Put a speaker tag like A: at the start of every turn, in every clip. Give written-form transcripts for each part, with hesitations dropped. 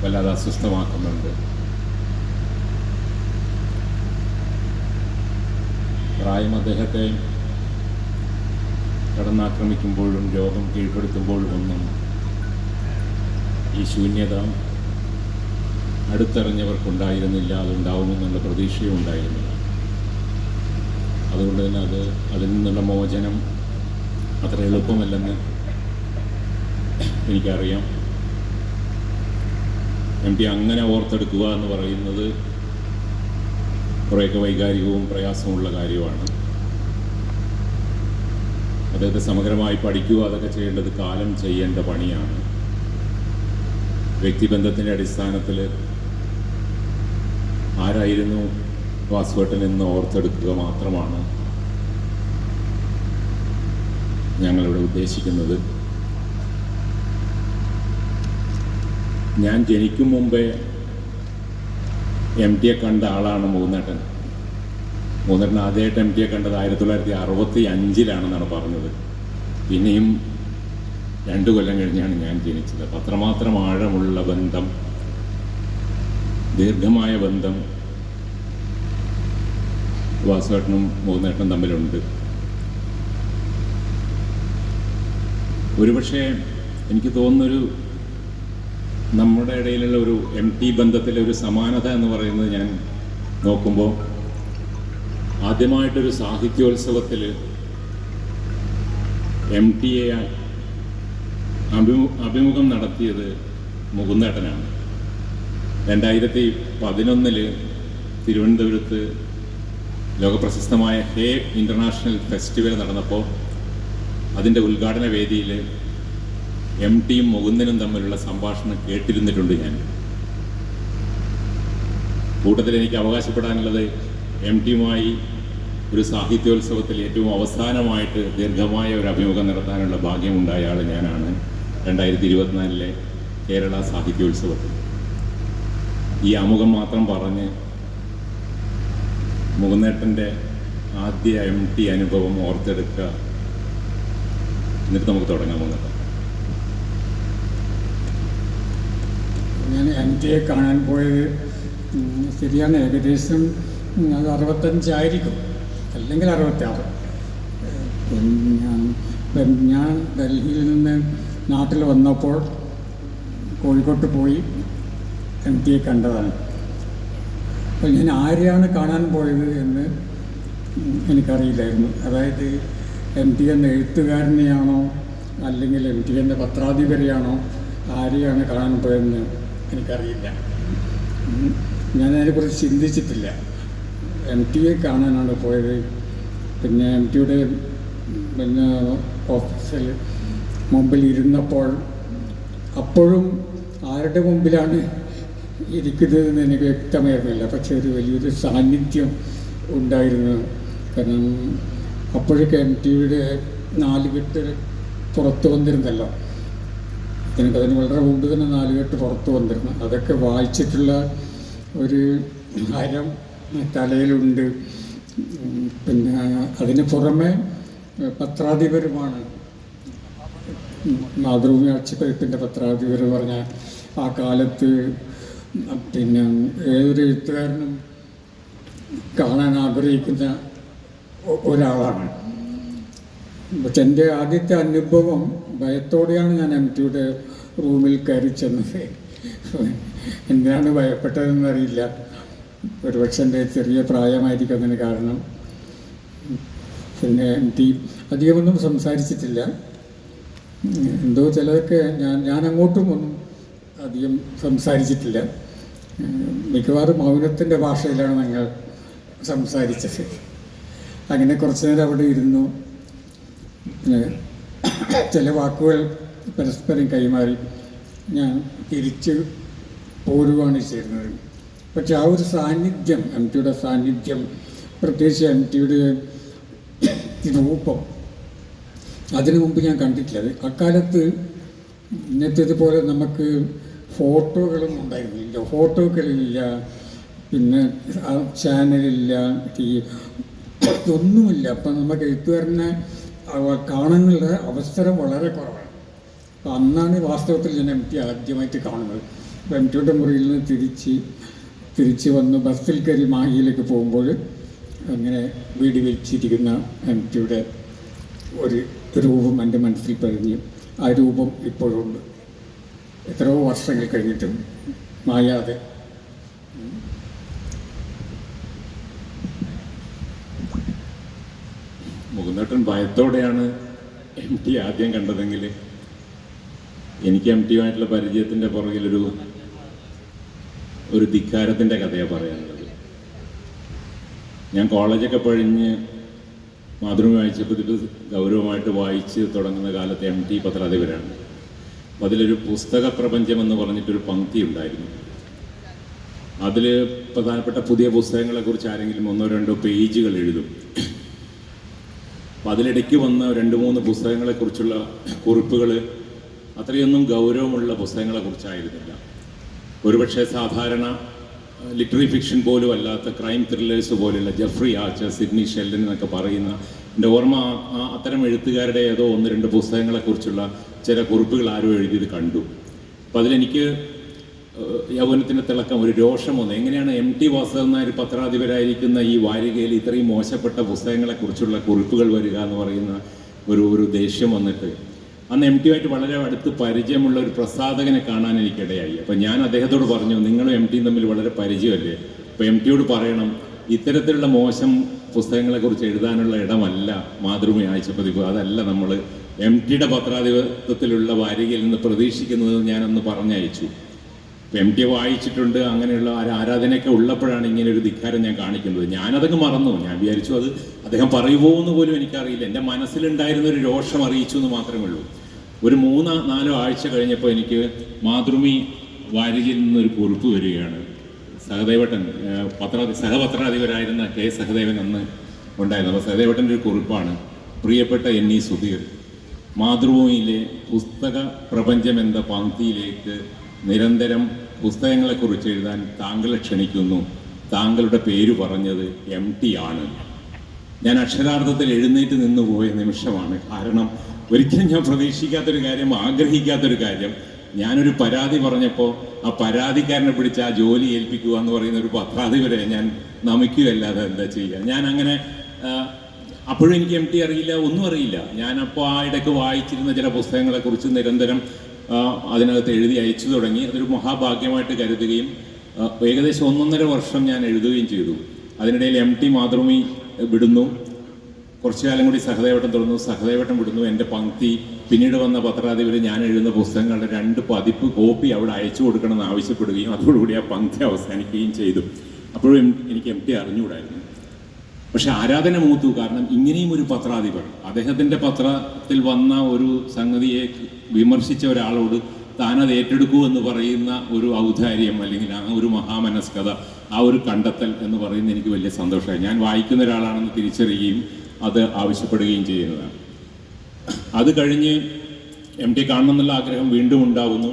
A: വല്ലാതെ അസ്വസ്ഥമാക്കുന്നുണ്ട്. പ്രായം അദ്ദേഹത്തെ കടന്നാക്രമിക്കുമ്പോഴും രോഗം കീഴ്പ്പെടുത്തുമ്പോഴും ഒന്നും ഈ ശൂന്യത അടുത്തറിഞ്ഞവർക്കുണ്ടായിരുന്നില്ല, അതുണ്ടാവുമെന്നുള്ള പ്രതീക്ഷയും ഉണ്ടായിരുന്നില്ല. അതുകൊണ്ട് തന്നെ അതിൽ നിന്നുള്ള മോചനം അത്ര എളുപ്പമല്ലെന്ന് എനിക്കറിയാം. എം ടി അങ്ങനെ ഓർത്തെടുക്കുക എന്ന് പറയുന്നത് കുറേയൊക്കെ വൈകാരികവും പ്രയാസമുള്ള കാര്യമാണ്. അദ്ദേഹത്തെ സമഗ്രമായി പഠിക്കുക, അതൊക്കെ ചെയ്യേണ്ടത് കാലം ചെയ്യേണ്ട പണിയാണ്. വ്യക്തിബന്ധത്തിൻ്റെ അടിസ്ഥാനത്തിൽ ആരായിരുന്നു വാസുവേട്ടൻ എന്ന് ഓർത്തെടുക്കുക മാത്രമാണ് ഞങ്ങളിവിടെ ഉദ്ദേശിക്കുന്നത്. ഞാൻ ജനിക്കും മുമ്പേ എം ടിയെ കണ്ട ആളാണ് മൂന്നേട്ടൻ. മൂന്നേട്ടൻ ആദ്യമായിട്ട് എം ടിയെ കണ്ടത് 1965 പറഞ്ഞത്. പിന്നെയും 2 കൊല്ലം കഴിഞ്ഞാണ് ഞാൻ ജനിച്ചത്. അപ്പം അത്രമാത്രം ആഴമുള്ള ബന്ധം, ദീർഘമായ ബന്ധം വാസുവേട്ടനും മൂന്നേട്ടനും തമ്മിലുണ്ട്. ഒരുപക്ഷെ എനിക്ക് തോന്നുന്നൊരു നമ്മുടെ ഇടയിലുള്ള ഒരു എം ടി ബന്ധത്തിലെ ഒരു സമാനത എന്ന് പറയുന്നത്, ഞാൻ നോക്കുമ്പോൾ ആദ്യമായിട്ടൊരു സാഹിത്യോത്സവത്തിൽ എം ടിയെ അഭിമുഖം നടത്തിയത് മുകുന്ദേട്ടനാണ്. 2011 തിരുവനന്തപുരത്ത് ലോകപ്രശസ്തമായ ഹേ ഇൻ്റർനാഷണൽ ഫെസ്റ്റിവൽ നടന്നപ്പോൾ അതിൻ്റെ ഉദ്ഘാടന വേദിയിൽ എം ടിയും മുകുന്ദനും തമ്മിലുള്ള സംഭാഷണം കേട്ടിരുന്നിട്ടുണ്ട് ഞാൻ. കൂട്ടത്തിൽ എനിക്ക് അവകാശപ്പെടാനുള്ളത്, എം ടിയുമായി ഒരു സാഹിത്യോത്സവത്തിൽ ഏറ്റവും അവസാനമായിട്ട് ദീർഘമായ ഒരു അഭിമുഖം നടത്താനുള്ള ഭാഗ്യമുണ്ടായ ആൾ ഞാനാണ് 2024 കേരള സാഹിത്യോത്സവത്തിൽ. ഈ ആമുഖം മാത്രം പറഞ്ഞ് മുകുന്ദേട്ടൻ്റെ ആദ്യ എം ടി അനുഭവം ഓർത്തെടുക്കുക, എന്നിട്ട് നമുക്ക് തുടങ്ങാൻ പോകുന്നത്.
B: ഞാൻ എം ടിയെ കാണാൻ പോയത് ശരിയാണ്, ഏകദേശം അത് 65 അല്ലെങ്കിൽ 66. ഞാൻ ഡൽഹിയിൽ നിന്ന് നാട്ടിൽ വന്നപ്പോൾ കോഴിക്കോട്ട് പോയി എം ടിയെ കണ്ടതാണ്. അപ്പോൾ ഞാൻ ആരെയാണ് കാണാൻ പോയത് എന്ന് എനിക്കറിയില്ലായിരുന്നു. അതായത് എം ടി എന്ന എഴുത്തുകാരനെയാണോ അല്ലെങ്കിൽ എം ടി എന്ന പത്രാധിപരെയാണോ ആരെയാണ് കാണാൻ പോയതെന്ന് എനിക്കറിയില്ല. ഞാനതിനെക്കുറിച്ച് ചിന്തിച്ചിട്ടില്ല. എം ടിയെ കാണാനാണ് പോയത്. പിന്നെ എം ടിയുടെ ഓഫീസിൽ മുമ്പിൽ ഇരുന്നപ്പോൾ അപ്പോഴും ആരുടെ മുമ്പിലാണ് ഇരിക്കുന്നതെന്ന് എനിക്ക് വ്യക്തമായിരുന്നില്ല. പക്ഷേ ഒരു വലിയൊരു സാന്നിധ്യം ഉണ്ടായിരുന്നു. കാരണം അപ്പോഴൊക്കെ എം ടിയുടെ 4 കെട്ട് പുറത്തു വന്നിരുന്നല്ലോ. എനിക്കതിന് വളരെ മുമ്പ് തന്നെ 4 കെട്ട് പുറത്തു വന്നിരുന്നു. അതൊക്കെ വായിച്ചിട്ടുള്ള ഒരു ഹരം തലയിലുണ്ട്. പിന്നെ അതിന് പുറമെ പത്രാധിപരുമാണ്. മാതൃഭൂമി ആഴ്ചപ്പതിപ്പിൻ്റെ പത്രാധിപർ പറഞ്ഞാൽ ആ കാലത്ത് പിന്നെ ഏതൊരു എഴുത്തുകാരനും കാണാൻ ആഗ്രഹിക്കുന്ന ഒരാളാണ്. പക്ഷെ എൻ്റെ ആദ്യത്തെ അനുഭവം ഭയത്തോടെയാണ് ഞാൻ എം ടിയുടെ റൂമിൽ കയറി ചെന്നത്. എന്തിനാണ് ഭയപ്പെട്ടതെന്നറിയില്ല. ഒരുപക്ഷെ എൻ്റെ ചെറിയ പ്രായമായിരിക്കും അതിന് കാരണം. പിന്നെ എം ടി അധികമൊന്നും സംസാരിച്ചിട്ടില്ല. എന്തോ ചിലതൊക്കെ ഞാൻ അങ്ങോട്ടും ഒന്നും അധികം സംസാരിച്ചിട്ടില്ല. മിക്കവാറും മൗനത്തിൻ്റെ ഭാഷയിലാണ് ഞങ്ങൾ സംസാരിച്ചത്. അങ്ങനെ കുറച്ചു നേരം അവിടെ ഇരുന്നു. ചില വാക്കുകൾ പരസ്പരം കൈമാറി ഞാൻ തിരിച്ച് പോരുകയാണ് ചെയ്യുന്നത്. പക്ഷെ ആ ഒരു സാന്നിധ്യം, എം ടിയുടെ സാന്നിധ്യം, പ്രത്യേകിച്ച് എം ടിയുടെ രൂപം, അതിനു മുമ്പ് ഞാൻ കണ്ടിട്ടില്ല. അക്കാലത്ത് ഇന്നത്തേതുപോലെ നമുക്ക് ഫോട്ടോകളൊന്നും ഉണ്ടായിരുന്നില്ല. ഫോട്ടോകളില്ല, പിന്നെ ചാനലില്ല, ഒന്നുമില്ല. അപ്പം നമുക്ക് എഴുത്തുകാരനെ കാണാനുള്ള അവസരം വളരെ കുറവാണ്. അപ്പം അന്നാണ് വാസ്തവത്തിൽ ഞാൻ എം ടി ആദ്യമായിട്ട് കാണുന്നത്. അപ്പോൾ എം ടിയുടെ മുറിയിൽ നിന്ന് തിരിച്ച് വന്ന് ബസ്സിൽ കയറി മാഹിയിലേക്ക് പോകുമ്പോൾ അങ്ങനെ വീട് വെച്ചിരിക്കുന്ന എം ടിയുടെ ഒരു രൂപം എൻ്റെ മനസ്സിൽ പതിഞ്ഞു. ആ രൂപം ഇപ്പോഴുണ്ട്, എത്രയോ വർഷങ്ങൾ കഴിഞ്ഞിട്ടും മായാതെ.
A: മുകുന്ദേട്ടൻ ഭയത്തോടെയാണ് എം ടി ആദ്യം കണ്ടതെങ്കിൽ എനിക്ക് എം ടിയുമായിട്ടുള്ള പരിചയത്തിൻ്റെ പുറകിലൊരു ധിക്കാരത്തിൻ്റെ കഥയാണ് പറയാനുള്ളത്. ഞാൻ കോളേജൊക്കെ കഴിഞ്ഞ് മാതൃഭൂമി വായിച്ചപ്പോൾ ഇത് ഗൗരവമായിട്ട് വായിച്ച് തുടങ്ങുന്ന കാലത്ത് എം ടി പത്രാധിപരാണ്. അപ്പോൾ അതിലൊരു പുസ്തക പ്രപഞ്ചം എന്ന് പറഞ്ഞിട്ടൊരു പങ്ക്തി ഉണ്ടായിരുന്നു. അതിൽ പ്രധാനപ്പെട്ട പുതിയ പുസ്തകങ്ങളെക്കുറിച്ച് ആരെങ്കിലും 1-2 പേജുകൾ എഴുതും. അപ്പം അതിലിടയ്ക്ക് വന്ന 2-3 പുസ്തകങ്ങളെക്കുറിച്ചുള്ള കുറിപ്പുകൾ അത്രയൊന്നും ഗൗരവമുള്ള പുസ്തകങ്ങളെക്കുറിച്ചായിരുന്നില്ല. ഒരുപക്ഷെ സാധാരണ ലിറ്റററി ഫിക്ഷൻ പോലും അല്ലാത്ത ക്രൈം ത്രില്ലേഴ്സ് പോലുള്ള ജെഫ്രി ആർച്ചർ, സിഡ്നി ഷെൽഡൻ എന്നൊക്കെ പറയുന്ന എൻ്റെ ഓർമ്മ അത്തരം എഴുത്തുകാരുടെ ഏതോ 1-2 പുസ്തകങ്ങളെക്കുറിച്ചുള്ള ചില കുറിപ്പുകൾ ആരോ എഴുതിയത് കണ്ടു. അപ്പോൾ അതിലെനിക്ക് യൗവനത്തിൻ്റെ തിളക്കം, ഒരു രോഷം വന്നു. എങ്ങനെയാണ് എം ടി വാസുദേവൻ നായർ പത്രാധിപരായിരിക്കുന്ന ഈ വാരികയിൽ ഇത്രയും മോശപ്പെട്ട പുസ്തകങ്ങളെക്കുറിച്ചുള്ള കുറിപ്പുകൾ വരിക എന്ന് പറയുന്ന ഒരു ദേഷ്യം വന്നിട്ട് അന്ന് എം ടിയുമായിട്ട് വളരെ അടുത്ത് പരിചയമുള്ള ഒരു പ്രസാധകനെ കാണാൻ എനിക്കിടയായി. അപ്പം ഞാൻ അദ്ദേഹത്തോട് പറഞ്ഞു, നിങ്ങളും എം ടിയും തമ്മിൽ വളരെ പരിചയമല്ലേ, അപ്പോൾ എം ടിയോട് പറയണം ഇത്തരത്തിലുള്ള മോശം പുസ്തകങ്ങളെക്കുറിച്ച് എഴുതാനുള്ള ഇടമല്ല മാതൃഭൂമി ആഴ്ചപ്പതിപ്പ്, അതല്ല നമ്മൾ എം ടിയുടെ പത്രാധിപത്യത്തിലുള്ള വാരികയിൽ നിന്ന് പ്രതീക്ഷിക്കുന്നത് ഞാനന്ന് പറഞ്ഞയച്ചു. ഇപ്പം എം ടി വായിച്ചിട്ടുണ്ട്, അങ്ങനെയുള്ള ആരാധനയൊക്കെ ഉള്ളപ്പോഴാണ് ഇങ്ങനെ ഒരു ധിക്കാരം ഞാൻ കാണിക്കുന്നത്. ഞാനതൊക്കെ മറന്നു. ഞാൻ വിചാരിച്ചു അത് അദ്ദേഹം പറയുമോ എന്ന് പോലും എനിക്കറിയില്ല. എൻ്റെ മനസ്സിലുണ്ടായിരുന്ന ഒരു രോഷം അറിയിച്ചു എന്ന് മാത്രമേ ഉള്ളൂ. ഒരു 3-4 ആഴ്ച കഴിഞ്ഞപ്പോൾ എനിക്ക് മാതൃഭൂമി വാരികയിൽ നിന്നൊരു കുറിപ്പ് വരികയാണ്. സഹദേവട്ടൻ സഹപത്രാധിപരായിരുന്ന കെ സഹദേവൻ അന്ന് ഉണ്ടായിരുന്നു. അപ്പോൾ സഹദേവട്ടൻ്റെ ഒരു കുറിപ്പാണ്, പ്രിയപ്പെട്ട എൻ ഇ സുധീർ, മാതൃഭൂമിയിലെ പുസ്തക പ്രപഞ്ചം എന്ന പങ്ക്തിയിലേക്ക് നിരന്തരം പുസ്തകങ്ങളെക്കുറിച്ച് എഴുതാൻ താങ്കളെ ക്ഷണിക്കുന്നു. താങ്കളുടെ പേര് പറഞ്ഞത് എം ടി ആണ്. ഞാൻ അക്ഷരാർത്ഥത്തിൽ എഴുന്നേറ്റ് നിന്ന് പോയ നിമിഷമാണ്. കാരണം ഒരിക്കലും ഞാൻ പ്രതീക്ഷിക്കാത്തൊരു കാര്യം, ആഗ്രഹിക്കാത്തൊരു കാര്യം. ഞാനൊരു പരാതി പറഞ്ഞപ്പോൾ ആ പരാതിക്കാരനെ പിടിച്ച് ആ ജോലി ഏൽപ്പിക്കുക എന്ന് പറയുന്ന ഒരു പത്രാധിപരെ ഞാൻ നമിക്കുകയല്ലാതെ എന്താ ചെയ്യുക. ഞാൻ അങ്ങനെ അപ്പോഴും എനിക്ക് എം ടി അറിയില്ല, ഒന്നും അറിയില്ല. ഞാനപ്പോൾ ആ ഇടയ്ക്ക് വായിച്ചിരുന്ന ചില പുസ്തകങ്ങളെക്കുറിച്ച് നിരന്തരം അതിനകത്ത് എഴുതി അയച്ചു തുടങ്ങി. അതൊരു മഹാഭാഗ്യമായിട്ട് കരുതുകയും ഏകദേശം 1.5 വർഷം ഞാൻ എഴുതുകയും ചെയ്തു. അതിനിടയിൽ എം ടി മാതൃഭൂമി വിടുന്നു, കുറച്ചു കാലം കൂടി സഹദേവട്ടം തുടർന്നു, സഹദേവട്ടം വിടുന്നു. എൻ്റെ പങ്ക്തി പിന്നീട് വന്ന പത്രാധിപർ ഞാൻ എഴുതുന്ന പുസ്തകങ്ങളുടെ 2 പതിപ്പ് കോപ്പി അവിടെ അയച്ചു കൊടുക്കണമെന്ന് ആവശ്യപ്പെടുകയും അതോടുകൂടി ആ പങ്ക്തി അവസാനിക്കുകയും ചെയ്തു. അപ്പോഴും എനിക്ക് എം ടി അറിഞ്ഞുകൂടായിരുന്നു. പക്ഷെ ആരാധന മൂത്തു. കാരണം ഇങ്ങനെയും ഒരു പത്രാധിപർ, അദ്ദേഹത്തിൻ്റെ പത്രത്തിൽ വന്ന ഒരു സംഗതിയെ വിമർശിച്ച ഒരാളോട് താനത് ഏറ്റെടുക്കൂ എന്ന് പറയുന്ന ഒരു ഔദാര്യം, അല്ലെങ്കിൽ ആ ഒരു മഹാമനസ്കത, ആ ഒരു കണ്ടെത്തൽ എന്ന് പറയുന്നത് എനിക്ക് വലിയ സന്തോഷമായി. ഞാൻ വായിക്കുന്ന ഒരാളാണെന്ന് തിരിച്ചറിയുകയും അത് ആവശ്യപ്പെടുകയും ചെയ്യുന്നതാണ്. അത് കഴിഞ്ഞ് എം ടി കാണണമെന്നുള്ള ആഗ്രഹം വീണ്ടും ഉണ്ടാവുന്നു.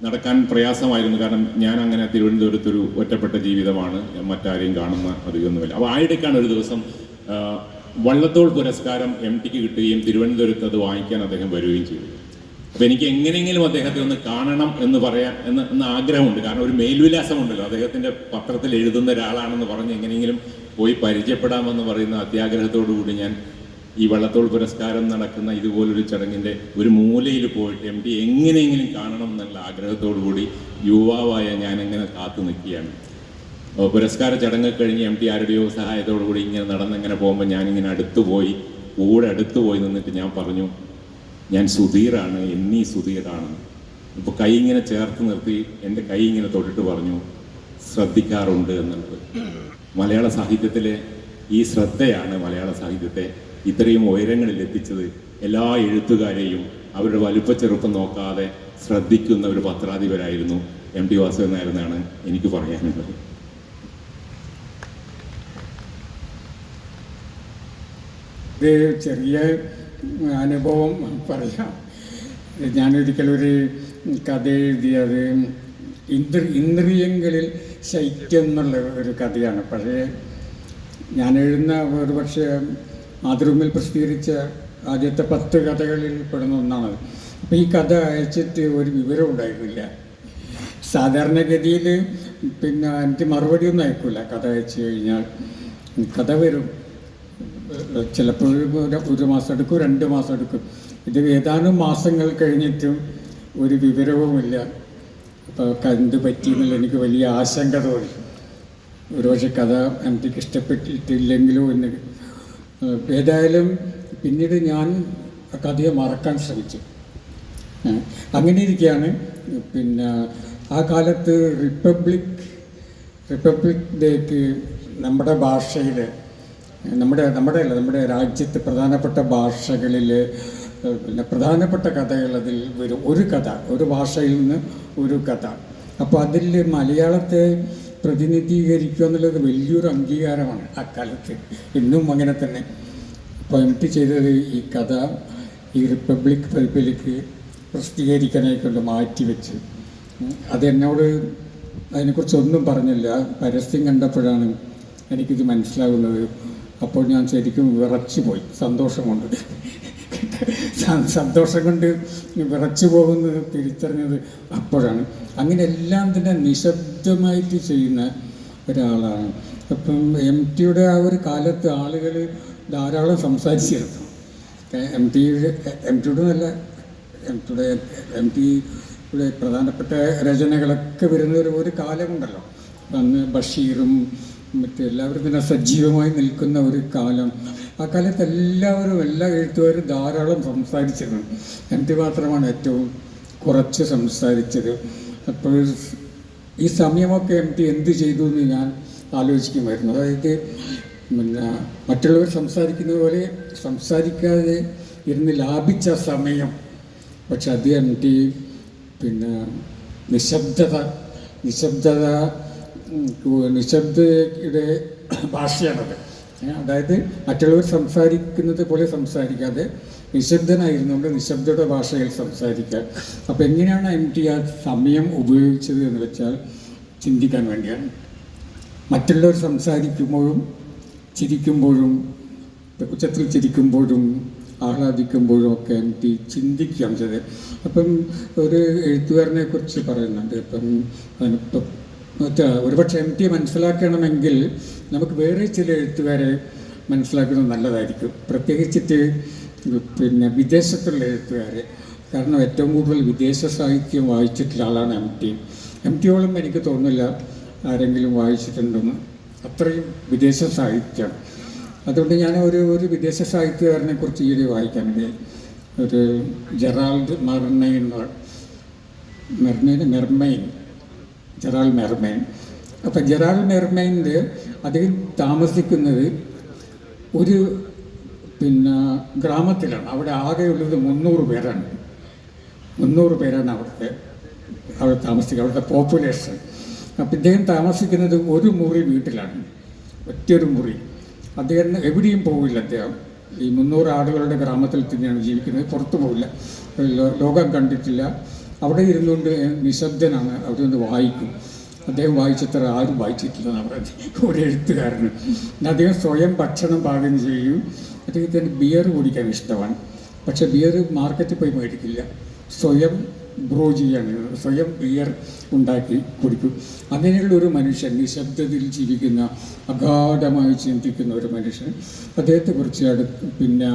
A: നടക്കാൻ പ്രയാസമായിരുന്നു. കാരണം ഞാൻ അങ്ങനെ തിരുവനന്തപുരത്തൊരു ഒറ്റപ്പെട്ട ജീവിതമാണ്, മറ്റാരെയും കാണുന്ന അധികമൊന്നുമില്ല. അപ്പോൾ ആയിടയ്ക്കാണ് ഒരു ദിവസം വള്ളത്തോൾ പുരസ്കാരം എം ടിക്ക് കിട്ടുകയും തിരുവനന്തപുരത്ത് അത് വാങ്ങിക്കാൻ അദ്ദേഹം വരികയും ചെയ്തു. അപ്പോൾ എനിക്ക് എങ്ങനെയെങ്കിലും അദ്ദേഹത്തെ ഒന്ന് കാണണം എന്ന് പറയാൻ എന്ന ആഗ്രഹമുണ്ട്. കാരണം ഒരു മേൽവിലാസമുണ്ടല്ലോ, അദ്ദേഹത്തിൻ്റെ പത്രത്തിൽ എഴുതുന്ന ഒരാളാണെന്ന് പറഞ്ഞ് എങ്ങനെയെങ്കിലും പോയി പരിചയപ്പെടാമെന്ന് പറയുന്ന അത്യാഗ്രഹത്തോടു കൂടി ഞാൻ ഈ വള്ളത്തോൾ പുരസ്കാരം നടക്കുന്ന ഇതുപോലൊരു ചടങ്ങിൻ്റെ ഒരു മൂലയിൽ പോയിട്ട് എം ടി എങ്ങനെയെങ്കിലും കാണണം എന്നുള്ള ആഗ്രഹത്തോടു കൂടി യുവാവായ ഞാനെങ്ങനെ കാത്തു നിൽക്കുകയാണ്. പുരസ്കാര ചടങ്ങ് കഴിഞ്ഞ് എം ടി ആരുടെയോ സഹായത്തോടു കൂടി ഇങ്ങനെ നടന്നിങ്ങനെ പോകുമ്പോൾ ഞാനിങ്ങനെ അടുത്തു പോയി നിന്നിട്ട് ഞാൻ പറഞ്ഞു, ഞാൻ സുധീറാണ്, എന്നീ സുധീറാണ്. ഇപ്പോൾ കൈ ഇങ്ങനെ ചേർത്ത് നിർത്തി എൻ്റെ കൈ ഇങ്ങനെ തൊട്ടിട്ട് പറഞ്ഞു, ശ്രദ്ധിക്കാറുണ്ട് എന്നുള്ളത്. മലയാള സാഹിത്യത്തിലെ ഈ ശ്രദ്ധയാണ് മലയാള സാഹിത്യത്തെ ഇത്രയും ഉയരങ്ങളിൽ എത്തിച്ചത്. എല്ലാ എഴുത്തുകാരെയും അവരുടെ വലുപ്പച്ചെറുപ്പം നോക്കാതെ ശ്രദ്ധിക്കുന്ന ഒരു പത്രാധിപരായിരുന്നു എം ടി വാസുദേവൻ നായർ എന്നാണ് എനിക്ക് പറയാനുള്ളത്.
B: ഇത് ചെറിയ അനുഭവം പറയാം. ഞാനൊരിക്കലൊരു കഥ എഴുതിയത് ഇന്ദ്രിയങ്ങളിൽ ശൈത്യം എന്നുള്ള ഒരു കഥയാണ്. പക്ഷേ ഞാൻ എഴുതുന്ന ഒരുപക്ഷെ മാതൃഭൂമിയിൽ പ്രസിദ്ധീകരിച്ച ആദ്യത്തെ 10 കഥകളിൽ പെടുന്ന ഒന്നാണ്. അപ്പോൾ ഈ കഥ അയച്ചിട്ട് ഒരു വിവരം ഉണ്ടായിരുന്നില്ല സാധാരണഗതിയിൽ പിന്നെ എനിക്ക് മറുപടിയൊന്നും അയക്കില്ല. കഥ അയച്ചു കഴിഞ്ഞാൽ കഥ വരും, ചിലപ്പോൾ ഒരു മാസം എടുക്കും, 2 മാസം എടുക്കും. ഇത് ഏതാനും മാസങ്ങൾ കഴിഞ്ഞിട്ടും ഒരു വിവരവുമില്ല. അപ്പോൾ എന്ത് പറ്റിയെന്നുള്ള എനിക്ക് വലിയ ആശങ്ക തോന്നി. ഒരുപക്ഷെ കഥ എനിക്ക് ഇഷ്ടപ്പെട്ടിട്ടില്ലെങ്കിലോ എന്ന്. ഏതായാലും പിന്നീട് ഞാൻ ആ കഥയെ മറക്കാൻ ശ്രമിച്ചു. അങ്ങനെ ഇരിക്കുകയാണ് പിന്നെ ആ കാലത്ത് റിപ്പബ്ലിക് ഡേക്ക് നമ്മുടെ ഭാഷയിൽ, നമ്മുടെ രാജ്യത്ത് പ്രധാനപ്പെട്ട ഭാഷകളിൽ പിന്നെ പ്രധാനപ്പെട്ട കഥകൾ അതിൽ വരും. ഒരു ഭാഷയിൽ നിന്ന് ഒരു കഥ. അപ്പോൾ അതിൽ മലയാളത്തെ പ്രതിനിധീകരിക്കുക എന്നുള്ളത് വലിയൊരു അംഗീകാരമാണ് ആ കാലത്ത്. ഇന്നും അങ്ങനെ തന്നെ. അപ്പോൾ എനിക്ക് ചെയ്തത് ഈ കഥ ഈ റിപ്പബ്ലിക് പതിപ്പിലേക്ക് പ്രസിദ്ധീകരിക്കാനായിക്കൊണ്ട് മാറ്റിവെച്ച്. അതെന്നോട് അതിനെക്കുറിച്ചൊന്നും പറഞ്ഞില്ല. പരസ്യം കണ്ടപ്പോഴാണ് എനിക്കിത് മനസ്സിലാകുന്നത്. അപ്പോൾ ഞാൻ ശരിക്കും വിറച്ചു പോയി. സന്തോഷം കൊണ്ട് വിറച്ചു പോകുന്നത് തിരിച്ചറിഞ്ഞത് അപ്പോഴാണ്. അങ്ങനെ എല്ലാം തന്നെ നിശബ്ദമായിട്ട് ചെയ്യുന്ന ഒരാളാണ്. അപ്പം MTയുടെ ആ ഒരു കാലത്ത് ആളുകൾ ധാരാളം സംസാരിച്ചിരുന്നു. MTയുടെ പ്രധാനപ്പെട്ട രചനകളൊക്കെ വരുന്ന ഒരു കാലമുണ്ടല്ലോ. അന്ന് ബഷീറും മറ്റെല്ലാവരും തന്നെ സജീവമായി നിൽക്കുന്ന ഒരു കാലം. ആ കാലത്ത് എല്ലാ എഴുത്തുകാരും ധാരാളം സംസാരിച്ചിരുന്നു. MT മാത്രമാണ് ഏറ്റവും കുറച്ച് സംസാരിച്ചത്. അപ്പോൾ ഈ സമയമൊക്കെ MT എന്ത് ചെയ്തു എന്ന് ഞാൻ ആലോചിക്കുമായിരുന്നു. അതായത് പിന്നെ മറ്റുള്ളവർ സംസാരിക്കുന്നത് പോലെ സംസാരിക്കാതെ ഇരുന്ന് ലാഭിച്ച സമയം. പക്ഷെ അത് MT പിന്നെ നിശബ്ദയുടെ ഭാഷയാണത്. അതായത് മറ്റുള്ളവർ സംസാരിക്കുന്നത് പോലെ സംസാരിക്കാതെ നിശബ്ദനായിരുന്നുകൊണ്ട് നിശബ്ദയുടെ ഭാഷയിൽ സംസാരിക്കുക. അപ്പോൾ എങ്ങനെയാണ് MT ആ സമയം ഉപയോഗിച്ചത് എന്ന് വെച്ചാൽ ചിന്തിക്കാൻ വേണ്ടിയാണ്. മറ്റുള്ളവർ സംസാരിക്കുമ്പോഴും ചിരിക്കുമ്പോഴും ഉച്ചത്തിൽ ചിരിക്കുമ്പോഴും ആഹ്ലാദിക്കുമ്പോഴും ഒക്കെ MT ചിന്തിക്കുകയാണ് ചെയ്തത്. അപ്പം ഒരു എഴുത്തുകാരനെ കുറിച്ച് പറയുന്നുണ്ട്. അതിനിപ്പം ഒരുപക്ഷെ MT മനസ്സിലാക്കണമെങ്കിൽ നമുക്ക് വേറെ ചില എഴുത്തുകാരെ മനസ്സിലാക്കുന്നത് നല്ലതായിരിക്കും. പ്രത്യേകിച്ചിട്ട് പിന്നെ വിദേശത്തുള്ള എഴുത്തുകാരെ. കാരണം ഏറ്റവും കൂടുതൽ വിദേശ സാഹിത്യം വായിച്ചിട്ടുള്ള ആളാണ് MTയോളം എനിക്ക് തോന്നുന്നില്ല ആരെങ്കിലും വായിച്ചിട്ടുണ്ടെന്ന്. അത്രയും വിദേശ സാഹിത്യം. അതുകൊണ്ട് ഞാൻ ഒരു വിദേശ സാഹിത്യകാരനെ കുറിച്ച് ഈയിടെ വായിക്കാനുണ്ട്. ഒരു ജെറാൾഡ് മെർമെയിൻ. അപ്പം ജെറാൾഡ് മെർമെയിൻ്റെ അദ്ദേഹം താമസിക്കുന്നത് ഒരു പിന്നെ ഗ്രാമത്തിലാണ്. അവിടെ ആകെയുള്ളത് 300 പേരാണ്. 300 പേരാണ് അവിടെ താമസിക്കുക, അവിടുത്തെ പോപ്പുലേഷൻ. അപ്പം ഇദ്ദേഹം താമസിക്കുന്നത് ഒരു മുറി വീട്ടിലാണ്, ഒറ്റൊരു മുറി. അദ്ദേഹം എവിടെയും പോവില്ല. അദ്ദേഹം ഈ 300 ആളുകളുടെ ഗ്രാമത്തിൽ തന്നെയാണ് ജീവിക്കുന്നത്. പുറത്തു പോവില്ല, ലോകം കണ്ടിട്ടില്ല. അവിടെ ഇരുന്നുകൊണ്ട് നിശബ്ദനാണ്. അവിടെ വായിക്കും. അദ്ദേഹം വായിച്ചത്ര ആരും വായിച്ചിട്ടില്ല നമ്മുടെ ഒരു എഴുത്തുകാരന്. അദ്ദേഹം സ്വയം ഭക്ഷണം പാകം ചെയ്യും. അദ്ദേഹത്തിന് ബിയർ കുടിക്കാൻ ഇഷ്ടമാണ്. പക്ഷേ ബിയർ മാർക്കറ്റിൽ പോയി മേടിക്കില്ല, സ്വയം ബ്രൂ ചെയ്യാണ്, സ്വയം ബിയർ ഉണ്ടാക്കി കുടിക്കും. അങ്ങനെയുള്ള ഒരു മനുഷ്യൻ, നിശബ്ദതയിൽ ജീവിക്കുന്ന, അഗാധമായി ചിന്തിക്കുന്ന ഒരു മനുഷ്യൻ. അദ്ദേഹത്തെക്കുറിച്ച് പിന്നെ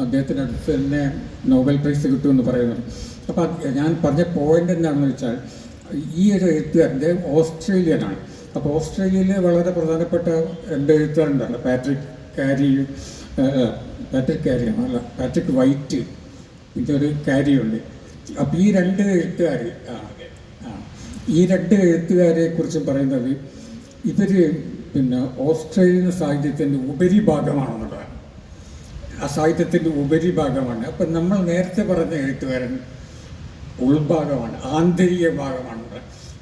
B: അദ്ദേഹത്തിൻ്റെ അടുത്ത് തന്നെ നോബൽ പ്രൈസ് കിട്ടുമെന്ന് പറയുന്നത്. അപ്പോൾ ഞാൻ പറഞ്ഞ പോയിൻ്റ് എന്താണെന്ന് വെച്ചാൽ, ഈ ഒരു എഴുത്തുകാരൻ്റെ ഓസ്ട്രേലിയനാണ്. അപ്പോൾ ഓസ്ട്രേലിയയിലെ വളരെ പ്രധാനപ്പെട്ട 2 എഴുത്തുകാരുണ്ടല്ലോ, പാട്രിക് വൈറ്റ്, ഇതൊരു കാരിയുണ്ട്. അപ്പോൾ ഈ 2 എഴുത്തുകാരെ കുറിച്ച് പറയുന്നത്, ഇവർ പിന്നെ ഓസ്ട്രേലിയൻ സാഹിത്യത്തിൻ്റെ ഉപരിഭാഗമാണെന്നുള്ളതാണ്. ആ സാഹിത്യത്തിൻ്റെ ഉപരിഭാഗമാണ്. അപ്പം നമ്മൾ നേരത്തെ പറഞ്ഞ എഴുത്തുകാരൻ ഉൾഭാഗമാണ്, ആന്തരിക ഭാഗമാണ്.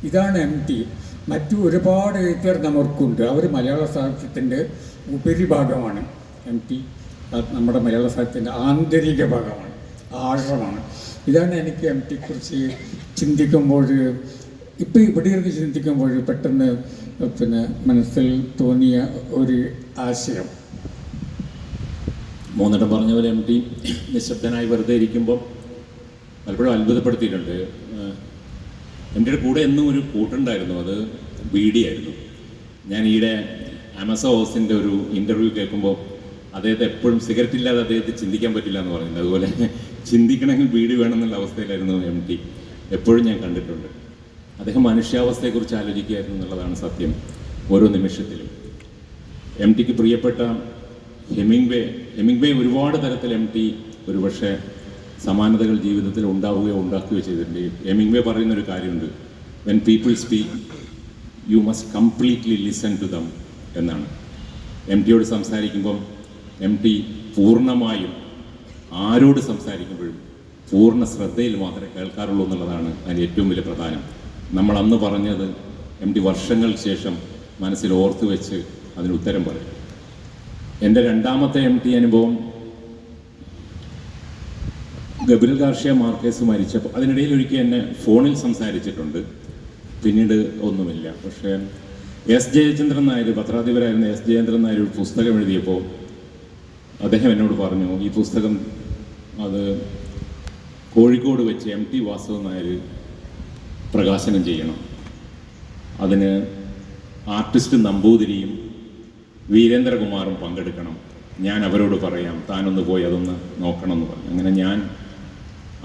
B: ഇതാണ് MT. മറ്റു ഒരുപാട് എഴുത്തുകാർ നമുക്കുണ്ട്, അവർ മലയാള സാഹിത്യത്തിൻ്റെ ഉപരിഭാഗമാണ്. MT നമ്മുടെ മലയാള സാഹിത്യത്തിൻ്റെ ആന്തരിക ഭാഗമാണ്, ആഴമാണ്. ഇതാണ് എനിക്ക് MTയെക്കുറിച്ച് ചിന്തിക്കുമ്പോൾ, ഇപ്പം ഇവിടെ ഇരുന്ന് ചിന്തിക്കുമ്പോൾ പെട്ടെന്ന് പിന്നെ മനസ്സിൽ തോന്നിയ ഒരു ആശയം.
A: മൂന്നിടം പറഞ്ഞ പോലെ MT നിശബ്ദനായി വെറുതെ ഇരിക്കുമ്പോൾ പലപ്പോഴും അത്ഭുതപ്പെടുത്തിയിട്ടുണ്ട്. എൻ്റെ കൂടെ എന്നും ഒരു കൂട്ടുണ്ടായിരുന്നു, അത് ബീഡിയായിരുന്നു. ഞാൻ ഈയിടെ ആമസോ ഹൗസിൻ്റെ ഒരു ഇൻ്റർവ്യൂ കേൾക്കുമ്പോൾ അദ്ദേഹത്തെ എപ്പോഴും സിഗരറ്റ് ഇല്ലാതെ അദ്ദേഹത്തെ ചിന്തിക്കാൻ പറ്റില്ല എന്ന് പറയുന്നത്, അതുപോലെ ചിന്തിക്കണമെങ്കിൽ ബീഡി വേണമെന്നുള്ള അവസ്ഥയിലായിരുന്നു MT. എപ്പോഴും ഞാൻ കണ്ടിട്ടുണ്ട്. അദ്ദേഹം മനുഷ്യാവസ്ഥയെക്കുറിച്ച് ആലോചിക്കുകയായിരുന്നു എന്നുള്ളതാണ് സത്യം. ഓരോ നിമിഷത്തിലും MTക്ക് പ്രിയപ്പെട്ട ഹെമിംഗ്വേ ഒരുപാട് തരത്തിൽ MT ഒരുപക്ഷെ സമാനതകൾ ജീവിതത്തിൽ ഉണ്ടാവുകയോ ഉണ്ടാക്കുകയോ ചെയ്തിട്ടുണ്ട്. ഹെമിംഗ്വേ പറയുന്നൊരു കാര്യമുണ്ട്, when people speak you must completely listen to them എന്നാണ്. MTയോട് സംസാരിക്കുമ്പം MT പൂർണ്ണമായും ആരോട് സംസാരിക്കുമ്പോഴും പൂർണ്ണ ശ്രദ്ധയിൽ മാത്രമേ കേൾക്കാറുള്ളൂ എന്നുള്ളതാണ് അതിൻ്റെ ഏറ്റവും വലിയ പ്രധാനം. നമ്മൾ അന്ന് പറഞ്ഞത് MT വർഷങ്ങൾക്ക് ശേഷം മനസ്സിൽ ഓർത്തു വെച്ച് അതിന് ഉത്തരം പറയും. എൻ്റെ രണ്ടാമത്തെ MT അനുഭവം ഗബ്രിയൽ ഗാർഷ്യ മാർക്കേസ് മരിച്ചപ്പോൾ അതിനിടയിൽ ഒരിക്കൽ എന്നെ ഫോണിൽ സംസാരിച്ചിട്ടുണ്ട്, പിന്നീട് ഒന്നുമില്ല. പക്ഷേ S. ജയചന്ദ്രൻ നായർ, പത്രാധിപരായിരുന്ന S. ജയചന്ദ്രൻ നായർ ഒരു പുസ്തകം എഴുതിയപ്പോൾ അദ്ദേഹം എന്നോട് പറഞ്ഞു, ഈ പുസ്തകം അത് കോഴിക്കോട് വെച്ച് MT വാസുദേവൻ നായർ പ്രകാശനം ചെയ്യണം, അതിന് ആർട്ടിസ്റ്റ് നമ്പൂതിരിയും വീരേന്ദ്രകുമാറും പങ്കെടുക്കണം, ഞാൻ അവരോട് പറയാം, താനൊന്ന് പോയി അതൊന്ന് നോക്കണം എന്ന് പറഞ്ഞു. അങ്ങനെ ഞാൻ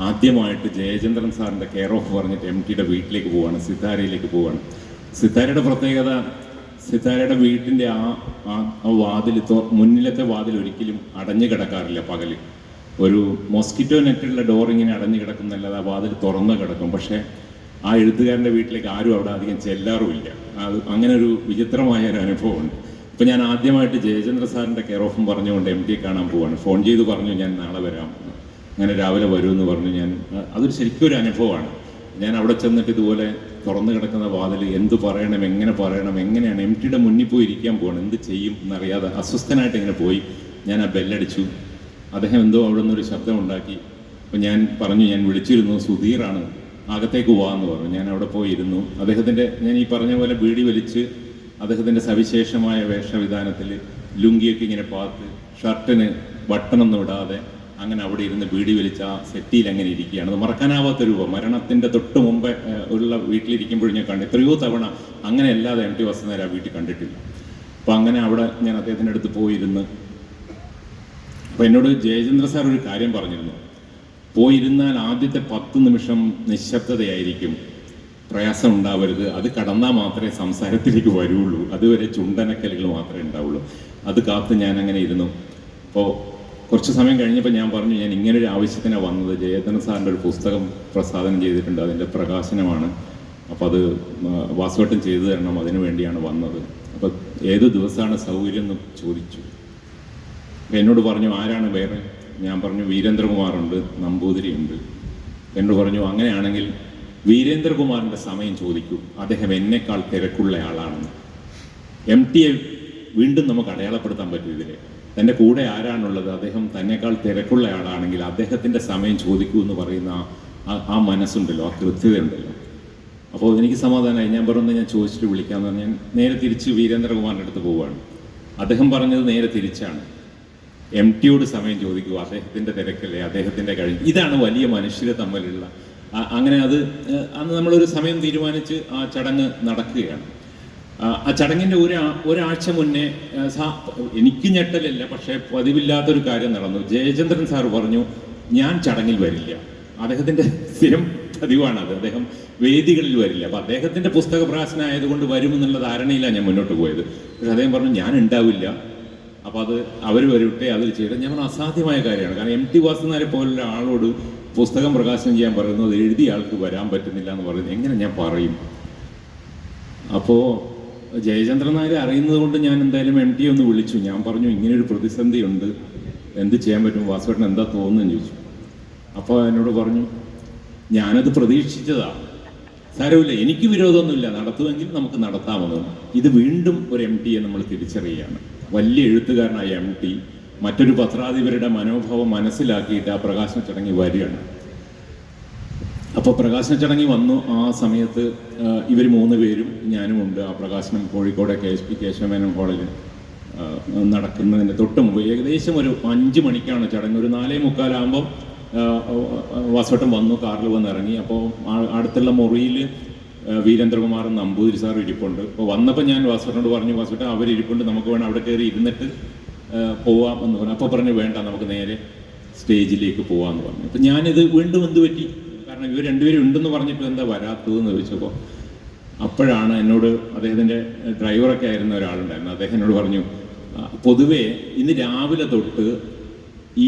A: ആദ്യമായിട്ട് ജയചന്ദ്രൻ സാറിൻ്റെ കെയർ ഓഫ് പറഞ്ഞിട്ട് MTയുടെ വീട്ടിലേക്ക് പോവുകയാണ്, സിത്താരയിലേക്ക് പോവുകയാണ്. സിത്താരയുടെ പ്രത്യേകത, സിത്താരയുടെ വീട്ടിൻ്റെ ആ വാതിൽ, മുന്നിലത്തെ വാതിൽ ഒരിക്കലും അടഞ്ഞു കിടക്കാറില്ല പകൽ. ഒരു മോസ്കിറ്റോ നെറ്റുള്ള ഡോർ ഇങ്ങനെ അടഞ്ഞു കിടക്കുന്നല്ലാതെ ആ വാതിൽ തുറന്ന് കിടക്കും. പക്ഷേ ആ എഴുത്തുകാരൻ്റെ വീട്ടിലേക്ക് ആരും അവിടെ അധികം ചെല്ലാറുമില്ല. അത് അങ്ങനെ ഒരു വിചിത്രമായ ഒരു അനുഭവമുണ്ട്. ഇപ്പം ഞാൻ ആദ്യമായിട്ട് ജയചന്ദ്ര സാറിൻ്റെ കെയർ ഓഫും പറഞ്ഞുകൊണ്ട് MTയെ കാണാൻ പോവാണ്. ഫോൺ ചെയ്ത് പറഞ്ഞു ഞാൻ നാളെ വരാം, അങ്ങനെ രാവിലെ വരുമെന്ന് പറഞ്ഞു. അതൊരു ശരിക്കും ഒരു അനുഭവമാണ്. ഞാൻ അവിടെ ചെന്നിട്ട് ഇതുപോലെ തുറന്നു കിടക്കുന്ന വാതിൽ എന്ത് പറയണം, എങ്ങനെ പറയണം, എങ്ങനെയാണ് MTയുടെ മുന്നിൽ പോയി ഇരിക്കാൻ പോകണം, എന്ത് ചെയ്യും എന്നറിയാതെ അസ്വസ്ഥനായിട്ട് ഇങ്ങനെ പോയി. ഞാൻ ആ ബെല്ലടിച്ചു, അദ്ദേഹം എന്തോ അവിടെ നിന്നൊരു ശബ്ദം ഉണ്ടാക്കി. അപ്പോൾ ഞാൻ പറഞ്ഞു, ഞാൻ വിളിച്ചിരുന്നു, സുധീറാണ്, അകത്തേക്ക് പോകാമെന്ന് പറഞ്ഞു. ഞാൻ അവിടെ പോയി ഇരുന്നു. അദ്ദേഹത്തിൻ്റെ, ഞാൻ ഈ പറഞ്ഞ പോലെ ബീഡി വലിച്ച് അദ്ദേഹത്തിൻ്റെ സവിശേഷമായ വേഷവിധാനത്തിൽ ലുങ്കിയൊക്കെ ഇങ്ങനെ പാത്ത്, ഷർട്ടിന് ബട്ടണൊന്നും ഇടാതെ അങ്ങനെ അവിടെ ഇരുന്ന് ബീഡി വലിച്ച് ആ സെറ്റിയിൽ അങ്ങനെ ഇരിക്കുകയാണ്. അത് മറക്കാനാവാത്ത രൂപം. മരണത്തിൻ്റെ തൊട്ട് മുമ്പേ ഉള്ള വീട്ടിലിരിക്കുമ്പോഴും ഞാൻ കണ്ടു. എത്രയോ തവണ അങ്ങനെ അല്ലാതെ MT വാസുദേവൻ നായർ ആ വീട്ടിൽ കണ്ടിട്ടില്ല. അപ്പോൾ അങ്ങനെ അവിടെ ഞാൻ അദ്ദേഹത്തിൻ്റെ അടുത്ത് പോയിരുന്ന്, അപ്പോൾ എന്നോട് ജയചന്ദ്ര സാർ ഒരു കാര്യം പറഞ്ഞിരുന്നു, പോയിരുന്നാൽ ആദ്യത്തെ 10 നിമിഷം നിശബ്ദതയായിരിക്കും, പ്രയാസം ഉണ്ടാവരുത്, അത് കടന്നാൽ മാത്രമേ സംസാരത്തിലേക്ക് വരുള്ളൂ, അതുവരെ ചുണ്ടനക്കലുകൾ മാത്രമേ ഉണ്ടാവുള്ളൂ. അത് കാത്ത് ഞാൻ അങ്ങനെ ഇരുന്നു. അപ്പോൾ കുറച്ച് സമയം കഴിഞ്ഞപ്പോൾ ഞാൻ പറഞ്ഞു, ഞാൻ ഇങ്ങനൊരു ആവശ്യത്തിനാണ് വന്നത്, ജയചന്ദ്രൻ സാറിൻ്റെ ഒരു പുസ്തകം പ്രസാദനം ചെയ്തിട്ടുണ്ട്, അതിൻ്റെ പ്രകാശനമാണ്, അപ്പോൾ അത് വാസുവേട്ടൻ ചെയ്തു തരണം, അതിനു വേണ്ടിയാണ് വന്നത്. അപ്പോൾ ഏത് ദിവസമാണ് സൗകര്യം എന്ന് ചോദിച്ചു. എന്നോട് പറഞ്ഞു, ആരാണ് വേറെ? ഞാൻ പറഞ്ഞു, വീരേന്ദ്രകുമാറുണ്ട്, നമ്പൂതിരിയുണ്ട്. എന്നോട് പറഞ്ഞു, അങ്ങനെയാണെങ്കിൽ വീരേന്ദ്രകുമാറിൻ്റെ സമയം ചോദിക്കൂ, അദ്ദേഹം എന്നെക്കാൾ തിരക്കുള്ള ആളാണെന്ന്. MTയെ വീണ്ടും നമുക്ക് അടയാളപ്പെടുത്താൻ പറ്റും ഇതിൽ. തൻ്റെ കൂടെ ആരാണുള്ളത്, അദ്ദേഹം തന്നെക്കാൾ തിരക്കുള്ള ആളാണെങ്കിൽ അദ്ദേഹത്തിൻ്റെ സമയം ചോദിക്കൂ എന്ന് പറയുന്ന ആ മനസ്സുണ്ടല്ലോ, ആ കൃത്യതയുണ്ടല്ലോ. അപ്പോൾ എനിക്ക് സമാധാനമായി. ഞാൻ പറഞ്ഞു, ഞാൻ ചോദിച്ചിട്ട് വിളിക്കാമെന്ന് പറഞ്ഞാൽ നേരെ തിരിച്ച് വീരേന്ദ്രകുമാറിൻ്റെ അടുത്ത് പോവുകയാണ്. അദ്ദേഹം പറഞ്ഞത് നേരെ തിരിച്ചാണ്, MTയോട് സമയം ചോദിക്കൂ, അദ്ദേഹത്തിൻ്റെ തിരക്കല്ലേ, അദ്ദേഹത്തിൻ്റെ കഴിഞ്ഞ്. ഇതാണ് വലിയ മനുഷ്യർ തമ്മിലുള്ള അങ്ങനെ. അന്ന് നമ്മളൊരു സമയം തീരുമാനിച്ച് ആ ചടങ്ങ് നടക്കുകയാണ്. ആ ചടങ്ങിൻ്റെ ഒരാഴ്ച മുന്നേ എനിക്ക് ഞെട്ടലില്ല, പക്ഷേ പതിവില്ലാത്തൊരു കാര്യം നടന്നു. ജയചന്ദ്രൻ സാർ പറഞ്ഞു, ഞാൻ ചടങ്ങിൽ വരില്ല. അദ്ദേഹത്തിൻ്റെ സ്ഥിരം പതിവാണത്, അദ്ദേഹം വേദികളിൽ വരില്ല. അപ്പോൾ അദ്ദേഹത്തിൻ്റെ പുസ്തക പ്രകാശനം ആയതുകൊണ്ട് വരുമെന്നുള്ള ധാരണയിലാണ് ഞാൻ മുന്നോട്ട് പോയത്. പക്ഷെ അദ്ദേഹം പറഞ്ഞു, ഞാൻ ഉണ്ടാവില്ല, അപ്പോൾ അത് അവർ വരട്ടെ, അതിൽ ചെയ്യട്ടെ. ഞാൻ പറഞ്ഞ അസാധ്യമായ കാര്യമാണ്. കാരണം MT വാസുദേവൻ നായരെ പോലുള്ള ആളോട് പുസ്തകം പ്രകാശനം ചെയ്യാൻ പറയുന്നത് എഴുതിയ ആൾക്ക് വരാൻ പറ്റുന്നില്ല എന്ന് പറയുന്നത് എങ്ങനെ ഞാൻ പറയും? അപ്പോൾ ജയചന്ദ്രൻ നായരെ അറിയുന്നത് കൊണ്ട് ഞാൻ എന്തായാലും MTയെ ഒന്ന് വിളിച്ചു. ഞാൻ പറഞ്ഞു, ഇങ്ങനെയൊരു പ്രതിസന്ധി ഉണ്ട്, എന്ത് ചെയ്യാൻ പറ്റും, വാസുവേട്ടൻ എന്താ തോന്നുന്നു ചോദിച്ചു. അപ്പോൾ എന്നോട് പറഞ്ഞു, ഞാനത് പ്രതീക്ഷിച്ചതാണ്, സാരമില്ല, എനിക്ക് വിരോധമൊന്നുമില്ല, നടത്തുമെങ്കിൽ നമുക്ക് നടത്താമെന്ന്. ഇത് വീണ്ടും ഒരു MTയെ നമ്മൾ തിരിച്ചറിയുകയാണ്. വലിയ എഴുത്തുകാരനായ MT മറ്റൊരു പത്രാധിപരുടെ മനോഭാവം മനസ്സിലാക്കിയിട്ട് ആ പ്രകാശന ചടങ്ങിൽ വരികയാണ്. അപ്പോൾ പ്രകാശന ചടങ്ങിൽ വന്നു. ആ സമയത്ത് ഇവർ 3 പേരും ഞാനും ഉണ്ട്. ആ പ്രകാശനം കോഴിക്കോട് KSP കേശവമേനോൻ ഹാളിൽ നടക്കുന്നതിന് തൊട്ട് മുമ്പ് ഏകദേശം ഒരു 5 മണിക്കാണ് ചടങ്ങ്. ഒരു 4:45 വാസുവേട്ടൻ വന്നു, കാറിൽ വന്ന് ഇറങ്ങി. അപ്പോൾ അടുത്തുള്ള മുറിയിൽ വീരേന്ദ്രകുമാർ നമ്പൂതിരി സാർ ഇരിപ്പുണ്ട്. അപ്പോൾ വന്നപ്പോൾ ഞാൻ വാസുവിനോട് പറഞ്ഞു, വാസുട്ട അവരിരിപ്പുണ്ട്, നമുക്ക് വേണം അവിടെ കയറി ഇരുന്നിട്ട് പോവാം എന്ന് പറഞ്ഞു. അപ്പോൾ പറഞ്ഞു വേണ്ട, നമുക്ക് നേരെ സ്റ്റേജിലേക്ക് പോകാമെന്ന് പറഞ്ഞു. അപ്പം ഞാനിത് വീണ്ടും എന്ത് പറ്റി, കാരണം ഇവർ രണ്ടുപേരും ഉണ്ടെന്ന് പറഞ്ഞിട്ട് എന്താ വരാത്തതെന്ന് ചോദിച്ചപ്പോൾ അപ്പോഴാണ് എന്നോട് അദ്ദേഹത്തിൻ്റെ ഡ്രൈവറൊക്കെ ആയിരുന്ന ഒരാളുണ്ടായിരുന്നു. അദ്ദേഹം എന്നോട് പറഞ്ഞു, പൊതുവേ ഇന്ന് രാവിലെ തൊട്ട്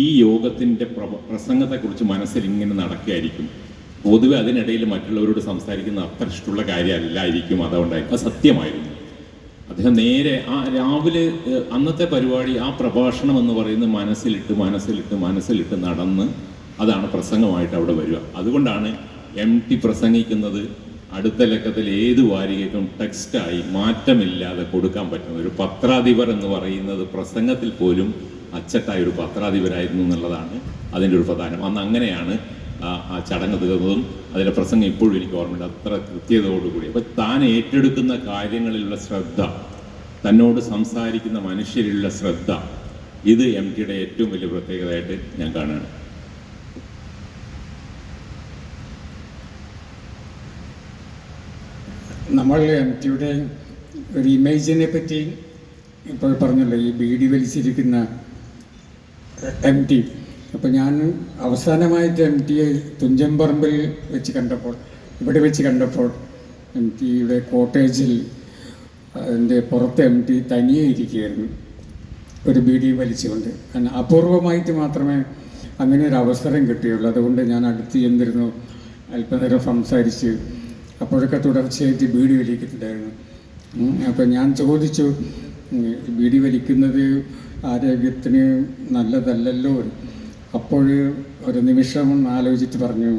A: ഈ യോഗത്തിൻ്റെ പ്രസംഗത്തെക്കുറിച്ച് മനസ്സിൽ ഇങ്ങനെ നടക്കുകയായിരിക്കും. പൊതുവെ അതിനിടയിൽ മറ്റുള്ളവരോട് സംസാരിക്കുന്ന അത്ര ഇഷ്ടമുള്ള കാര്യമല്ലായിരിക്കും, അതുകൊണ്ടായിരിക്കും. അത് സത്യമായിരുന്നു. അദ്ദേഹം നേരെ ആ രാവിലെ അന്നത്തെ പരിപാടി, ആ പ്രഭാഷണം എന്ന് പറയുന്നത് മനസ്സിലിട്ട് നടന്ന് അതാണ് പ്രസംഗമായിട്ട് അവിടെ വരിക. അതുകൊണ്ടാണ് MT പ്രസംഗിക്കുന്നത് അടുത്ത ലക്കത്തിൽ ഏത് വാരികയ്ക്കും ടെക്സ്റ്റായി മാറ്റമില്ലാതെ കൊടുക്കാൻ പറ്റുന്ന ഒരു പത്രാധിപർ എന്ന് പറയുന്നത് പ്രസംഗത്തിൽ പോലും അച്ചട്ടായ ഒരു പത്രാധിപരായിരുന്നു എന്നുള്ളതാണ് അതിൻ്റെ ഒരു പ്രധാനം. അന്ന് അങ്ങനെയാണ് ആ ചടങ്ങ് തീർന്നതും അതിൻ്റെ പ്രസംഗം ഇപ്പോഴും എനിക്ക് ഓർമ്മയുണ്ട്, അത്ര കൃത്യതയോടുകൂടി. അപ്പം താൻ ഏറ്റെടുക്കുന്ന കാര്യങ്ങളിലുള്ള ശ്രദ്ധ, തന്നോട് സംസാരിക്കുന്ന മനുഷ്യരിലുള്ള ശ്രദ്ധ, ഇത് MTയുടെ ഏറ്റവും വലിയ പ്രത്യേകതയായിട്ട് ഞാൻ കാണുകയാണ്.
B: നമ്മൾ MTയുടെ ഒരു ഇമേജിനെ പറ്റി ഇപ്പോൾ പറഞ്ഞല്ലോ, ഈ ബീഡി വലിച്ചിരിക്കുന്ന MT. അപ്പോൾ ഞാൻ അവസാനമായിട്ട് MTയെ തുഞ്ചൻപറമ്പിൽ വെച്ച് കണ്ടപ്പോൾ, ഇവിടെ വെച്ച് കണ്ടപ്പോൾ MTയുടെ കോട്ടേജിൽ അതിൻ്റെ പുറത്ത് MT തനിയെ ഇരിക്കുകയായിരുന്നു ഒരു ബീഡി വലിച്ചുകൊണ്ട്. കാരണം അപൂർവമായിട്ട് മാത്രമേ അങ്ങനെ ഒരു അവസരം കിട്ടുകയുള്ളൂ. അതുകൊണ്ട് ഞാൻ അടുത്ത് ചെന്നിരുന്നു, അല്പനേരം സംസാരിച്ച്. അപ്പോഴൊക്കെ തുടർച്ചയായിട്ട് ബീഡി വലിക്കുന്നുണ്ടായിരുന്നു. അപ്പോൾ ഞാൻ ചോദിച്ചു, ബീഡി വലിക്കുന്നത് ആരോഗ്യത്തിന് നല്ലതല്ലല്ലോ. അപ്പോൾ ഒരു നിമിഷം ആലോചിച്ചിട്ട് പറഞ്ഞു,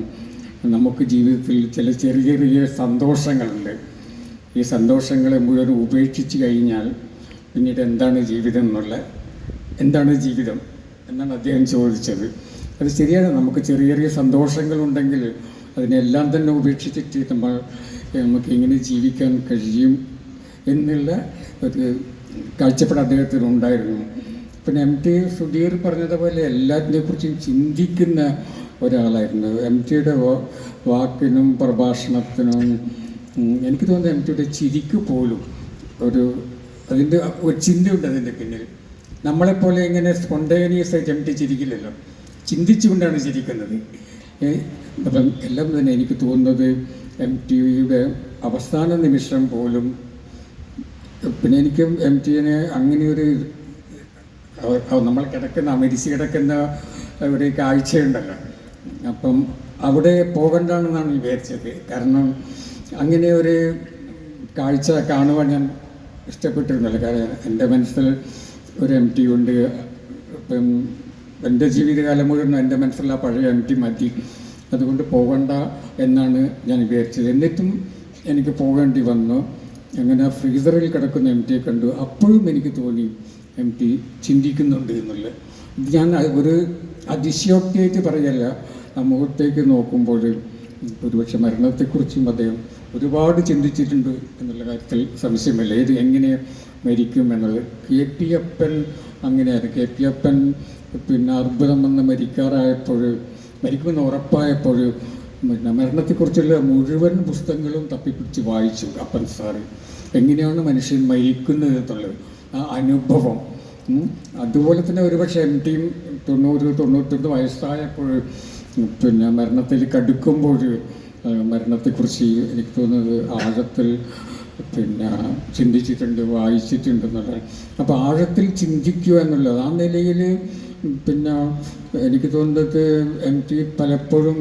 B: നമുക്ക് ജീവിതത്തിൽ ചില ചെറിയ ചെറിയ സന്തോഷങ്ങളുണ്ട്. ഈ സന്തോഷങ്ങളെ മുഴുവൻ ഉപേക്ഷിച്ച് കഴിഞ്ഞാൽ പിന്നീട് എന്താണ് ജീവിതം എന്താണ് ജീവിതം എന്നാണ് അദ്ദേഹം ചോദിച്ചത്. അത് ശരിയാണ്. നമുക്ക് ചെറിയ ചെറിയ സന്തോഷങ്ങളുണ്ടെങ്കിൽ അതിനെല്ലാം തന്നെ ഉപേക്ഷിച്ചിട്ട് നമുക്ക് എങ്ങനെ ജീവിക്കാൻ കഴിയും എന്നുള്ള ഒരു കാഴ്ചപ്പാട് അദ്ദേഹത്തിനുണ്ടായിരുന്നു. പിന്നെ MT സുധീർ പറഞ്ഞതുപോലെ എല്ലാത്തിനെക്കുറിച്ചും ചിന്തിക്കുന്ന ഒരാളായിരുന്നു. MTയുടെ വാക്കിനും പ്രഭാഷണത്തിനും എനിക്ക് തോന്നുന്നു MTയുടെ ചിരിക്ക് പോലും അതിൻ്റെ ഒരു ചിന്തയുണ്ട് അതിൻ്റെ പിന്നിൽ. നമ്മളെപ്പോലെ ഇങ്ങനെ സ്പോണ്ടേനിയസ് ആയിട്ട് MT ചിരിക്കില്ലല്ലോ, ചിന്തിച്ചുകൊണ്ടാണ് ചിരിക്കുന്നത്. അപ്പം എല്ലാം തന്നെ എനിക്ക് തോന്നുന്നത് MTയുടെ അവസാന നിമിഷം പോലും, പിന്നെ എനിക്ക് MTനെ അങ്ങനെയൊരു നമ്മൾ മരിച്ചു കിടക്കുന്ന ഒരു കാഴ്ചയുണ്ടല്ലോ, അപ്പം അവിടെ പോകണ്ടെന്നാണ് വിചാരിച്ചത്. കാരണം അങ്ങനെ ഒരു കാഴ്ച കാണുവാൻ ഞാൻ ഇഷ്ടപ്പെട്ടിരുന്നല്ലോ. കാരണം എൻ്റെ മനസ്സിൽ ഒരു MT ഉണ്ട്. ഇപ്പം എൻ്റെ ജീവിതകാലം മുഴുവൻ എൻ്റെ മനസ്സിലുള്ള പഴയ MT മതി, അതുകൊണ്ട് പോകണ്ട എന്നാണ് ഞാൻ വിചാരിച്ചത്. എന്നിട്ടും എനിക്ക് പോകേണ്ടി വന്നു. അങ്ങനെ ഫ്രീസറിൽ കിടക്കുന്ന MTയെ കണ്ടു. അപ്പോഴും എനിക്ക് തോന്നി MT ചിന്തിക്കുന്നുണ്ട് എന്നുള്ളത്. ഞാൻ ഒരു അതിശയോക്തിയായിട്ട് പറയല്ല, മുഖത്തേക്ക് നോക്കുമ്പോൾ ഒരുപക്ഷെ മരണത്തെക്കുറിച്ചും അദ്ദേഹം ഒരുപാട് ചിന്തിച്ചിട്ടുണ്ട് എന്നുള്ള കാര്യത്തിൽ സംശയമില്ല. എങ്ങനെ മരിക്കും എന്നുള്ളത്. KP അപ്പൻ അങ്ങനെയായിരുന്നു. KP അപ്പൻ പിന്നെ അർബുദം വന്ന് മരിക്കുമെന്ന് ഉറപ്പായപ്പോൾ മരണത്തെക്കുറിച്ചുള്ള മുഴുവൻ പുസ്തകങ്ങളും തപ്പിപ്പിടിച്ച് വായിച്ചു അപ്പൻ സാറ്. എങ്ങനെയാണ് മനുഷ്യൻ മരിക്കുന്നത് എന്നുള്ളത്, ആ അനുഭവം. അതുപോലെ തന്നെ ഒരുപക്ഷെ MTയും 90-91 വയസ്സായപ്പോൾ പിന്നെ മരണത്തിലേക്ക് അടുക്കുമ്പോൾ മരണത്തെക്കുറിച്ച് എനിക്ക് തോന്നുന്നത് ആഴത്തിൽ പിന്നെ ചിന്തിച്ചിട്ടുണ്ട്, വായിച്ചിട്ടുണ്ടെന്നുള്ളത്. അപ്പോൾ ആഴത്തിൽ ചിന്തിക്കുക എന്നുള്ളത് ആ നിലയിൽ പിന്നെ എനിക്ക് തോന്നുന്നത് MT പലപ്പോഴും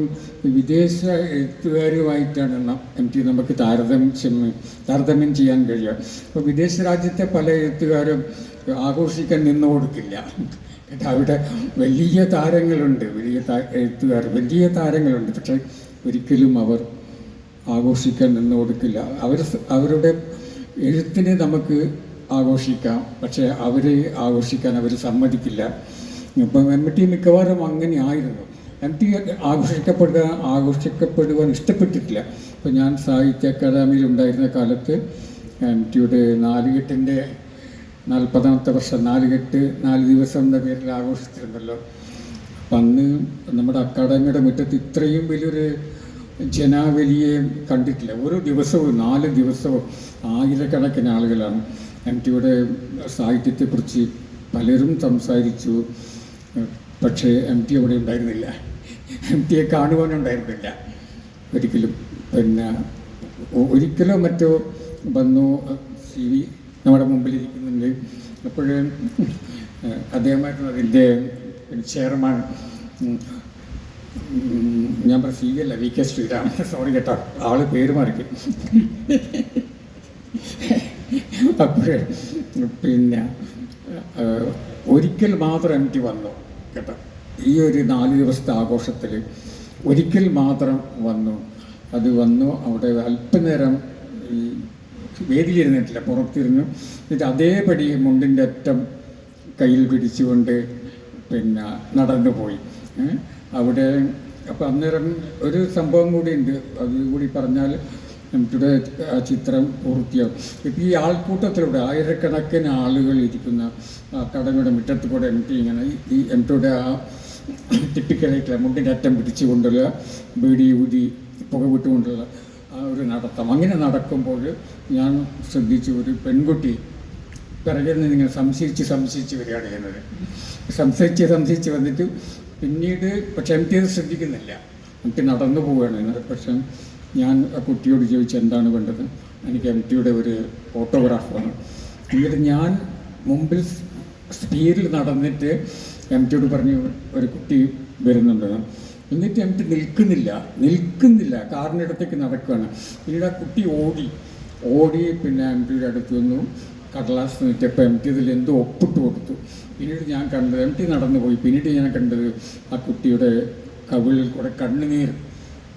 B: വിദേശ എഴുത്തുകാരുമായിട്ടാണ് MT നമുക്ക് താരതമ്യം ചെയ്യാൻ കഴിയുക. അപ്പോൾ വിദേശ രാജ്യത്തെ പല എഴുത്തുകാരും ആഘോഷിക്കാൻ നിന്നു കൊടുക്കില്ല. അവിടെ വലിയ താരങ്ങളുണ്ട്, എഴുത്തുകാർ വലിയ താരങ്ങളുണ്ട്, പക്ഷേ ഒരിക്കലും അവർ ആഘോഷിക്കാൻ നിന്നു കൊടുക്കില്ല. അവരുടെ എഴുത്തിനെ നമുക്ക് ആഘോഷിക്കാം, പക്ഷേ അവരെ ആഘോഷിക്കാൻ അവർ സമ്മതിക്കില്ല. ഇപ്പം MT മിക്കവാറും അങ്ങനെ ആയിരുന്നു. MT ആഘോഷിക്കപ്പെടുവാൻ ഇഷ്ടപ്പെട്ടിട്ടില്ല. ഇപ്പം ഞാൻ സാഹിത്യ അക്കാദമിയിൽ ഉണ്ടായിരുന്ന കാലത്ത് MTയുടെ നാലുകെട്ടിൻ്റെ 40ാമത്തെ വർഷം 4 ദിവസം എന്ന പേരിൽ ആഘോഷിച്ചിരുന്നല്ലോ. അപ്പം അന്ന് നമ്മുടെ അക്കാദമിയുടെ മുറ്റത്ത് ഇത്രയും വലിയൊരു ജനാവലിയെ കണ്ടിട്ടില്ല. ഓരോ ദിവസവും 4 ദിവസവും ആയിരക്കണക്കിന് ആളുകളാണ്. എം ടിയുടെ സാഹിത്യത്തെക്കുറിച്ച് പലരും സംസാരിച്ചു. പക്ഷേ എം ടി അവിടെ ഉണ്ടായിരുന്നില്ല. എം ടിയെ കാണുവാനുണ്ടായിരുന്നില്ല ഒരിക്കലും. പിന്നെ ഒരിക്കലോ മറ്റോ വന്നു സി വി നമ്മുടെ മുമ്പിലിരിക്കുന്നുണ്ട്. അപ്പോൾ അദ്ദേഹമായിരുന്നു അതിൻ്റെ ചെയർമാൻ. ഞാൻ പറഞ്ഞ സി വി അല്ല, വി കെ ശ്രീരാം, സോറി കേട്ടോ, ആള് പേര് മാറിക്കും. അപ്പോൾ പിന്നെ ഒരിക്കൽ മാത്രം എം ടി വന്നു കേട്ടോ. ഈ ഒരു 4 ദിവസത്തെ ആഘോഷത്തിൽ ഒരിക്കൽ മാത്രം വന്നു. അത് വന്നു അവിടെ അല്പനേരം ഈ വേദിയിലിരുന്നിട്ടില്ല, പുറത്തിരുന്നു. എന്നിട്ട് അതേപടി മുണ്ടിൻ്റെ അറ്റം കയ്യിൽ പിടിച്ചുകൊണ്ട് പിന്നെ നടന്നു പോയി അവിടെ. അപ്പം അന്നേരം ഒരു സംഭവം കൂടിയുണ്ട്, അതുകൂടി പറഞ്ഞാൽ നമ്മുടെ ആ ചിത്രം പൂർത്തിയാവും. ഇപ്പം ഈ ആൾക്കൂട്ടത്തിലൂടെ ആയിരക്കണക്കിന് ആളുകൾ ഇരിക്കുന്ന കടങ്ങളുടെ മുറ്റത്ത് കൂടെ എം ടി ഇങ്ങനെ ഈ എം ടിയുടെ ആ ടിപ്പിക്കലായിട്ടുള്ള മുണ്ടിൻ്റെ അറ്റം പിടിച്ചുകൊണ്ടുള്ള ബീഡി ഊതി പുക വിട്ടുകൊണ്ടുള്ള ആ ഒരു നടത്തം. അങ്ങനെ നടക്കുമ്പോൾ ഞാൻ ശ്രദ്ധിച്ചു, ഒരു പെൺകുട്ടി പിറകിൽ നിന്ന് ഇങ്ങനെ സംശയിച്ച് വരികയാണ് ചെയ്യുന്നത്. സംശയിച്ച് വന്നിട്ട് പിന്നീട് പക്ഷെ എം ടി അത് ശ്രദ്ധിക്കുന്നില്ല, എം ടി നടന്നു പോവുകയാണ്. പക്ഷെ ഞാൻ ആ കുട്ടിയോട് ചോദിച്ചു എന്താണ് വേണ്ടത്. എനിക്ക് എം ടിയുടെ ഒരു ഫോട്ടോഗ്രാഫ് വേണം. എന്നിട്ട് ഞാൻ മുമ്പിൽ സ്പീഡിൽ നടന്നിട്ട് എം ടിയോട് പറഞ്ഞു ഒരു കുട്ടി വരുന്നുണ്ടെന്ന്. എന്നിട്ട് എം ടി നിൽക്കുന്നില്ല, കാറിനടുത്തേക്ക് നടക്കുകയാണ്. പിന്നീട് ആ കുട്ടി ഓടി പിന്നെ എം ടിയുടെ അടുത്ത് വന്നു, കടലാസ് നീട്ടിയപ്പോൾ എം ടി ഇതിൽ എന്തോ ഒപ്പിട്ട് കൊടുത്തു. പിന്നീട് ഞാൻ കണ്ടത് എം ടി നടന്നു പോയി. പിന്നീട് ഞാൻ കണ്ടത് ആ കുട്ടിയുടെ കവിളിൽ കൂടെ കണ്ണുനീർ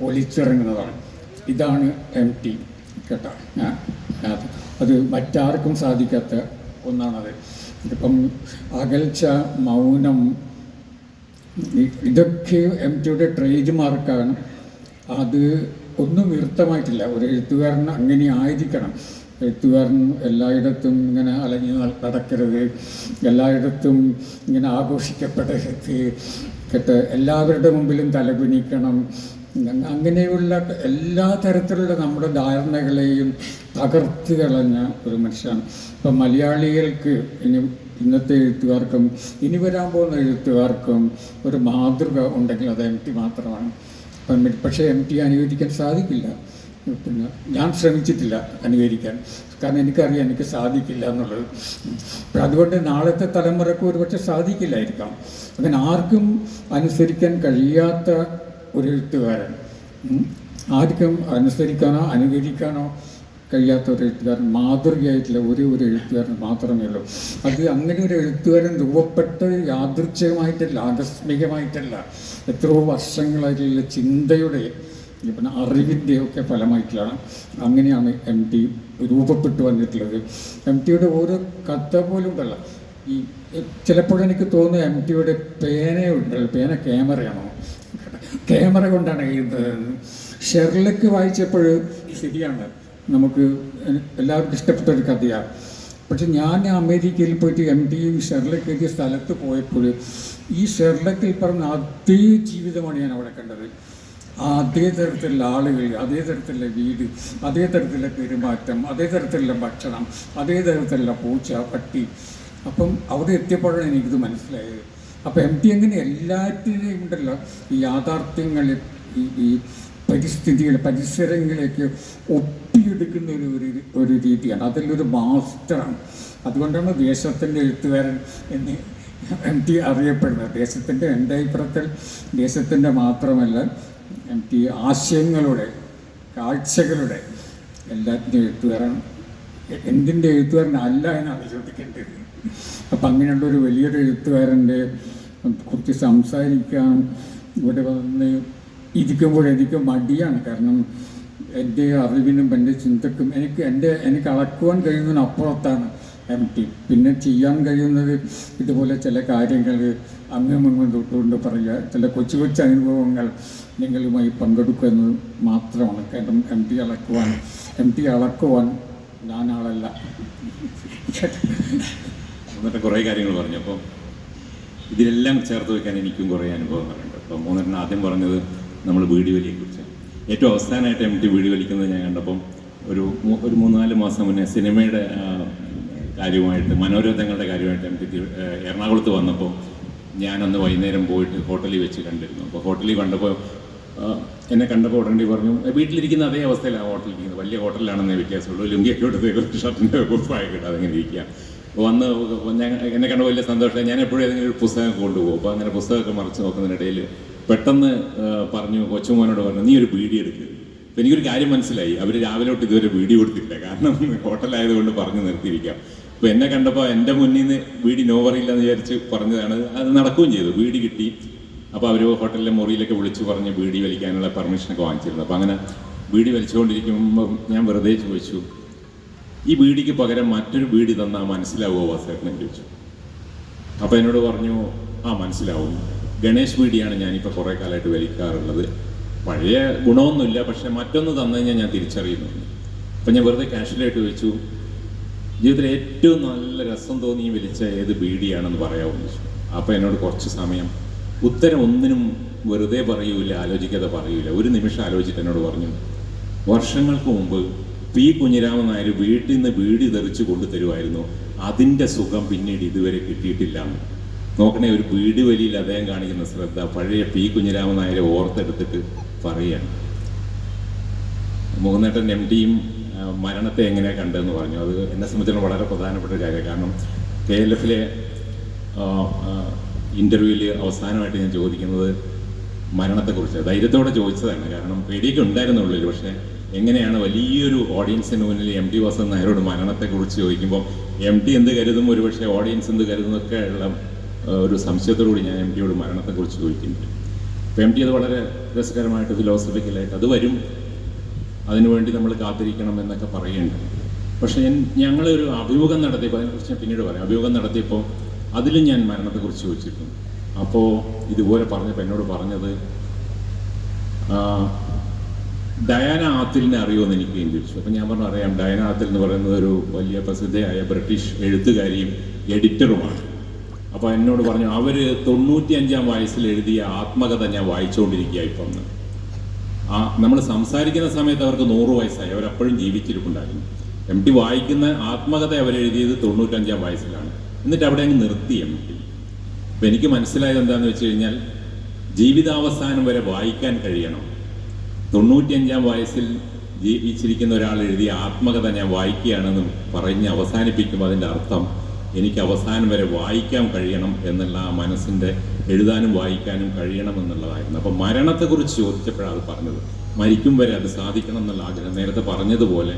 B: ഒലിച്ചിറങ്ങുന്നതാണ്. ഇതാണ് എം ടി കേട്ടോ. അത് മറ്റാർക്കും സാധിക്കാത്ത ഒന്നാണത്. ഇപ്പം അകൽച്ച, മൗനം, ഇതൊക്കെ എം ടിയുടെ ട്രേഡ് മാർക്കാണ്. അത് ഒന്നും വ്യർത്ഥമായിട്ടില്ല. ഒരു എഴുത്തുകാരൻ അങ്ങനെ ആയിരിക്കണം. എഴുത്തുകാരൻ എല്ലായിടത്തും ഇങ്ങനെ അലഞ്ഞു നടക്കരുത്, എല്ലായിടത്തും ഇങ്ങനെ ആഘോഷിക്കപ്പെടരുത് കേട്ട്, എല്ലാവരുടെ മുമ്പിലും തലകുനിക്കണം. അങ്ങനെയുള്ള എല്ലാ തരത്തിലുള്ള നമ്മുടെ ധാരണകളെയും തകർത്ത് കളഞ്ഞ ഒരു മനുഷ്യനാണ്. ഇപ്പം മലയാളികൾക്ക് ഇന്നത്തെ എഴുത്തുകാർക്കും ഇനി വരാൻ പോകുന്ന എഴുത്തുകാർക്കും ഒരു മാതൃക ഉണ്ടെങ്കിൽ അത് എം ടി മാത്രമാണ്. പക്ഷേ എം ടി അനുകരിക്കാൻ സാധിക്കില്ല. പിന്നെ ഞാൻ ശ്രമിച്ചിട്ടില്ല അനുകരിക്കാൻ, കാരണം എനിക്കറിയാം എനിക്ക് സാധിക്കില്ല എന്നുള്ളത്. അതുകൊണ്ട് നാളത്തെ തലമുറക്ക് ഒരുപക്ഷെ സാധിക്കില്ലായിരിക്കാം. അങ്ങനെ ആർക്കും അനുസരിക്കാൻ കഴിയാത്ത ഒരു എഴുത്തുകാരൻ, ആർക്കും അനുസരിക്കാനോ അനുകരിക്കാനോ കഴിയാത്ത ഒരു എഴുത്തുകാരൻ, മാതൃകയായിട്ടുള്ള ഒരു എഴുത്തുകാരൻ മാത്രമേ ഉള്ളൂ. അത് അങ്ങനെ ഒരു എഴുത്തുകാരൻ രൂപപ്പെട്ട് യാദൃച്ഛികമായിട്ടല്ല, ആകസ്മികമായിട്ടല്ല, എത്രയോ വർഷങ്ങളായിട്ടുള്ള ചിന്തയുടെ പിന്നെ അറിവിൻ്റെയൊക്കെ ഫലമായിട്ടുള്ളതാണ്. അങ്ങനെയാണ് എം ടി രൂപപ്പെട്ടു വന്നിട്ടുള്ളത്. എം ടിയുടെ ഓരോ കഥ പോലും ഉണ്ടല്ല. ഈ ചിലപ്പോഴെനിക്ക് തോന്നുന്നു എം ടിയുടെ പേനയുണ്ടല്ലോ, പേന ക്യാമറയാണോ, ക്യാമറ കൊണ്ടാണ് എഴുതുന്നത്. ഷെർലക്ക് വായിച്ചപ്പോൾ ശരിയാണ്, നമുക്ക് എല്ലാവർക്കും ഇഷ്ടപ്പെട്ട ഒരു കഥയാണ്. പക്ഷെ ഞാൻ അമേരിക്കയിൽ പോയിട്ട് എം ടി ഷെർലക്ക് എഴുതിയ സ്ഥലത്ത് പോയപ്പോൾ ഈ ഷെർലക്കിൽ പറഞ്ഞ അതേ ജീവിതമാണ് ഞാൻ അവിടെ കണ്ടത്. അതേ തരത്തിലുള്ള ആളുകൾ, അതേ തരത്തിലുള്ള വീട്, അതേ തരത്തിലുള്ള പെരുമാറ്റം, അതേ തരത്തിലുള്ള ഭക്ഷണം, അതേ തരത്തിലുള്ള പൂച്ച, പട്ടി. അപ്പം അവിടെ എത്തിയപ്പോഴാണ് എനിക്കിത് മനസ്സിലായത്. അപ്പം എം ടി എങ്ങനെ എല്ലാറ്റിനെയും ഉണ്ടല്ലോ ഈ യാഥാർത്ഥ്യങ്ങൾ, ഈ പരിസ്ഥിതികൾ, പരിസരങ്ങളിലേക്ക് ഒപ്പിയെടുക്കുന്ന ഒരു രീതിയാണ്. അതിലൊരു മാസ്റ്ററാണ്. അതുകൊണ്ടാണ് ദേശത്തിൻ്റെ എഴുത്തുകാരൻ എന്ന് എം ടി അറിയപ്പെടുന്നത്. ദേശത്തിൻ്റെ, എൻ്റെ അഭിപ്രായത്തിൽ ദേശത്തിൻ്റെ മാത്രമല്ല, എം ടി ആശയങ്ങളുടെ, കാഴ്ചകളുടെ എല്ലാത്തിൻ്റെ എഴുത്തുകാരാണ്. എന്തിൻ്റെ എഴുത്തുകാരനല്ല എന്നാണ് ചോദിക്കേണ്ടത്. അപ്പം അങ്ങനെയുള്ളൊരു വലിയൊരു എഴുത്തുകാരൻ്റെ കുറിച്ച് സംസാരിക്കാൻ ഇവിടെ വന്ന് ഇരിക്കുമ്പോഴെനിക്ക് മടിയാണ്. കാരണം എൻ്റെ അറിവിനും എൻ്റെ ചിന്തക്കും എനിക്ക് അളക്കുവാൻ കഴിയുന്നതിനപ്പുറത്താണ് എം ടി. പിന്നെ ചെയ്യാൻ കഴിയുന്നത് ഇതുപോലെ ചില കാര്യങ്ങൾ അങ്ങും തൊട്ടുകൊണ്ട് പറയുക, ചില കൊച്ചു കൊച്ചു അനുഭവങ്ങൾ നിങ്ങളുമായി പങ്കെടുക്കുക എന്ന് മാത്രമാണ്. കാരണം എം ടി അളക്കുവാൻ ഞാനാളല്ല.
A: എന്നിട്ട് കുറേ കാര്യങ്ങൾ പറഞ്ഞു. അപ്പോൾ ഇതിലെല്ലാം ചേർത്ത് വയ്ക്കാൻ എനിക്കും കുറേ അനുഭവങ്ങളുണ്ട്. അപ്പോൾ മൂന്നെണ്ണം ആദ്യം പറഞ്ഞത് നമ്മൾ വീട് വലിയെക്കുറിച്ച്. ഏറ്റവും അവസാനമായിട്ട് എം ടി വീഡിയോ വലിക്കുന്നത് ഞാൻ കണ്ടപ്പം ഒരു 3-4 മാസം മുന്നേ സിനിമയുടെ കാര്യമായിട്ട് മനോരഥങ്ങളുടെ കാര്യമായിട്ട് എം ടി എറണാകുളത്ത് വന്നപ്പോൾ ഞാനന്ന് വൈകുന്നേരം പോയിട്ട് ഹോട്ടലിൽ വെച്ച് കണ്ടിരുന്നു. അപ്പോൾ ഹോട്ടലിൽ കണ്ടപ്പോൾ എന്നെ കണ്ടപ്പോൾ ഉടനെ പറഞ്ഞു, വീട്ടിലിരിക്കുന്ന അതേ അവസ്ഥയിലാണ് ഹോട്ടലിരിക്കുന്നത്, വലിയ ഹോട്ടലിലാണെന്നേ വ്യത്യാസമുള്ളൂ, ലുങ്കിയൊക്കെ എടുത്ത് ഷർട്ടിൻ്റെ കുപ്പായ കിട്ടാതെ അങ്ങനെ ഇരിക്കുക. വന്ന് എന്നെ കണ്ട വലിയ സന്തോഷമായി. ഞാൻ എപ്പോഴും ഏതെങ്കിലും ഒരു പുസ്തകം കൊണ്ടുപോകും. അപ്പോൾ അങ്ങനെ പുസ്തകമൊക്കെ മറിച്ച് നോക്കുന്നതിനിടയിൽ പെട്ടെന്ന് പറഞ്ഞു, കൊച്ചുമോനോട് പറഞ്ഞു, നീ ഒരു ബീഡി എടുക്കുക. അപ്പോൾ എനിക്കൊരു കാര്യം മനസ്സിലായി, അവർ രാവിലെ തൊട്ട് ഇതുവരെ ബീഡി കൊടുത്തില്ല, കാരണം ഹോട്ടലായതുകൊണ്ട് പറഞ്ഞു നിർത്തിയിരിക്കാം. അപ്പോൾ എന്നെ കണ്ടപ്പോൾ എൻ്റെ മുന്നിൽ നിന്ന് ബീഡി നോവറില്ല എന്ന് വിചാരിച്ച് പറഞ്ഞതാണ്. അത് നടക്കുകയും ചെയ്തു, ബീഡി കിട്ടി. അപ്പോൾ അവർ ഹോട്ടലിലെ മുറിയിലൊക്കെ വിളിച്ച് പറഞ്ഞ് ബീഡി വലിക്കാനുള്ള പെർമിഷനൊക്കെ വാങ്ങിച്ചിരുന്നു. അപ്പോൾ അങ്ങനെ ബീഡി വലിച്ചുകൊണ്ടിരിക്കുമ്പോൾ ഞാൻ വെറുതെ ചോദിച്ചു, ഈ ബീഡിക്ക് പകരം മറ്റൊരു ബീഡി തന്നാൽ മനസ്സിലാവുമോ വാസേട്ടനെ ചോദിച്ചു. അപ്പോൾ എന്നോട് പറഞ്ഞു, ആ മനസ്സിലാവും, ഗണേഷ് ബീഡിയാണ് ഞാനിപ്പോൾ കുറേ കാലമായിട്ട് വലിക്കാറുള്ളത്, പഴയ ഗുണമൊന്നുമില്ല, പക്ഷേ മറ്റൊന്ന് തന്നു കഴിഞ്ഞാൽ ഞാൻ തിരിച്ചറിയുന്നുണ്ട്. അപ്പം ഞാൻ വെറുതെ കാഷ്വലായിട്ട് ചോദിച്ചു, ജീവിതത്തിൽ ഏറ്റവും നല്ല രസം തോന്നി വലിച്ച ഏത് ബീഡിയാണെന്ന് പറയാമെന്ന് ചോദിച്ചു. അപ്പോൾ എന്നോട് കുറച്ച് സമയം ഉത്തരം ഒന്നിനും വെറുതെ പറയൂല, ആലോചിക്കാതെ പറയൂല, ഒരു നിമിഷം ആലോചിച്ചിട്ട് എന്നോട് പറഞ്ഞു, വർഷങ്ങൾക്ക് മുമ്പ് പി കുഞ്ഞിരാമൻ നായർ വീട്ടിൽ നിന്ന് ബീഡി തെറിച്ച് കൊണ്ടുതരുമായിരുന്നു, അതിൻ്റെ സുഖം പിന്നീട് ഇതുവരെ കിട്ടിയിട്ടില്ല. നോക്കണേ, ഒരു ബീഡി വലിയിൽ അദ്ദേഹം കാണിക്കുന്ന ശ്രദ്ധ പഴയ പി കുഞ്ഞിരാമൻ നായരെ ഓർത്തെടുത്തിട്ട് പറയുകയാണ്. മോഹനേട്ടൻ എം ടിയും മരണത്തെ എങ്ങനെയാണ് കണ്ടതെന്ന് പറഞ്ഞു. അത് എന്നെ സംബന്ധിച്ചിടത്തോളം വളരെ പ്രധാനപ്പെട്ട ഒരു കാര്യമാണ്. കാരണം KLF ഇൻ്റർവ്യൂവിൽ അവസാനമായിട്ട് ഞാൻ ചോദിക്കുന്നത് മരണത്തെക്കുറിച്ച് ധൈര്യത്തോടെ ചോദിച്ചതാണ്. കാരണം പേടിയൊക്കെ ഉണ്ടായിരുന്നുള്ളിൽ, പക്ഷേ എങ്ങനെയാണ് വലിയൊരു ഓഡിയൻസിന് മുന്നിൽ എം ടി വാസൻ നായരോട് മരണത്തെക്കുറിച്ച് ചോദിക്കുമ്പോൾ എം ടി എന്ത് കരുതും, ഒരുപക്ഷെ ഓഡിയൻസ് എന്ത് കരുതുന്നൊക്കെ ഉള്ള ഒരു സംശയത്തോടുകൂടി ഞാൻ എം ടിയോട് മരണത്തെക്കുറിച്ച് ചോദിക്കുന്നുണ്ട്. അപ്പോൾ എം ടി അത് വളരെ രസകരമായിട്ട് ഫിലോസഫിക്കലായിട്ട് അത് വരും, അതിനുവേണ്ടി നമ്മൾ കാത്തിരിക്കണം എന്നൊക്കെ പറയുന്നുണ്ട്. പക്ഷേ ഞങ്ങളൊരു അഭിമുഖം നടത്തിയപ്പോൾ, അതിനെക്കുറിച്ച് ഞാൻ പിന്നീട് പറയാം, അഭിമുഖം നടത്തിയപ്പോൾ അതിലും ഞാൻ മരണത്തെക്കുറിച്ച് ചോദിച്ചിരുന്നു. അപ്പോൾ ഇതുപോലെ പറഞ്ഞപ്പോൾ എന്നോട് പറഞ്ഞത്, ഡയാന ആത്തിലിനെ അറിയുമെന്ന് എനിക്ക് ചോദിച്ചു. അപ്പോൾ ഞാൻ പറഞ്ഞു, അറിയാം, ഡയാന ആത്തിൽ എന്ന് പറയുന്നത് ഒരു വലിയ പ്രസിദ്ധയായ ബ്രിട്ടീഷ് എഴുത്തുകാരിയും എഡിറ്ററുമാണ്. അപ്പോൾ എന്നോട് പറഞ്ഞു, അവർ 95-ാം വയസ്സിൽ എഴുതിയ ആത്മകഥ ഞാൻ വായിച്ചുകൊണ്ടിരിക്കുക ഇപ്പം. നമ്മൾ സംസാരിക്കുന്ന സമയത്ത് അവർക്ക് 100 വയസ്സായി, അവരപ്പോഴും ജീവിച്ചിരിപ്പുണ്ടായിരുന്നു. എം ടി വായിക്കുന്ന ആത്മകഥ അവരെഴുതിയത് 95-ാം വയസ്സിലാണ്. എന്നിട്ട് അവിടെ അങ്ങ് നിർത്തി എം ടി. അപ്പം എനിക്ക് മനസ്സിലായത് എന്താണെന്ന് വെച്ച് കഴിഞ്ഞാൽ, ജീവിതാവസാനം വരെ വായിക്കാൻ കഴിയണം. 95-ാം വയസ്സിൽ ജീവിച്ചിരിക്കുന്ന ഒരാൾ എഴുതിയ ആത്മകഥ ഞാൻ വായിക്കുകയാണെന്ന് പറഞ്ഞ് അവസാനിപ്പിക്കുമ്പോൾ അതിൻ്റെ അർത്ഥം എനിക്ക് അവസാനം വരെ വായിക്കാൻ കഴിയണം എന്നുള്ള ആ മനസ്സിൻ്റെ എഴുതാനും വായിക്കാനും കഴിയണം എന്നുള്ളതായിരുന്നു. അപ്പം മരണത്തെക്കുറിച്ച് ചോദിച്ചപ്പോഴാണ് അത് പറഞ്ഞത്, മരിക്കും വരെ അത് സാധിക്കണം എന്നുള്ള ആഗ്രഹം. നേരത്തെ പറഞ്ഞതുപോലെ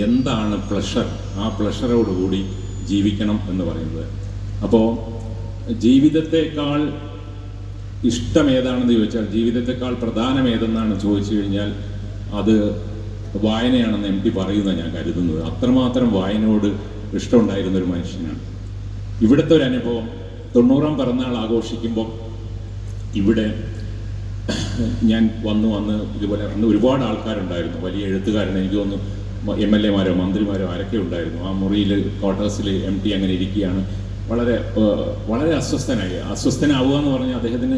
A: എന്താണ് പ്ലഷർ, ആ പ്ലഷറോടുകൂടി ജീവിക്കണം എന്ന് പറയുന്നത്. അപ്പോൾ ജീവിതത്തെക്കാൾ ഇഷ്ടം ഏതാണെന്ന് ചോദിച്ചാൽ, ജീവിതത്തെക്കാൾ പ്രധാനം ഏതെന്നാണ് ചോദിച്ചു കഴിഞ്ഞാൽ അത് വായനയാണെന്ന് എം ടി പറയുന്നത് ഞാൻ കരുതുന്നത്. അത്രമാത്രം വായനയോട് ഇഷ്ടമുണ്ടായിരുന്ന ഒരു മനുഷ്യനാണ്. ഇവിടുത്തെ ഒരു അനുഭവം, 90-ാം പിറന്നാൾ ആഘോഷിക്കുമ്പോൾ ഇവിടെ ഞാൻ വന്ന് ഇതുപോലെ അന്ന് ഒരുപാട് ആൾക്കാരുണ്ടായിരുന്നു, വലിയ എഴുത്തുകാരൻ, എനിക്ക് തോന്നുന്നു MLA മാരോ മന്ത്രിമാരോ ആരൊക്കെ ഉണ്ടായിരുന്നു. ആ മുറിയിൽ ക്വാർട്ടേഴ്സിൽ എം ടി അങ്ങനെ ഇരിക്കുകയാണ്. വളരെ അസ്വസ്ഥനാവുക എന്ന് പറഞ്ഞാൽ അദ്ദേഹത്തിന്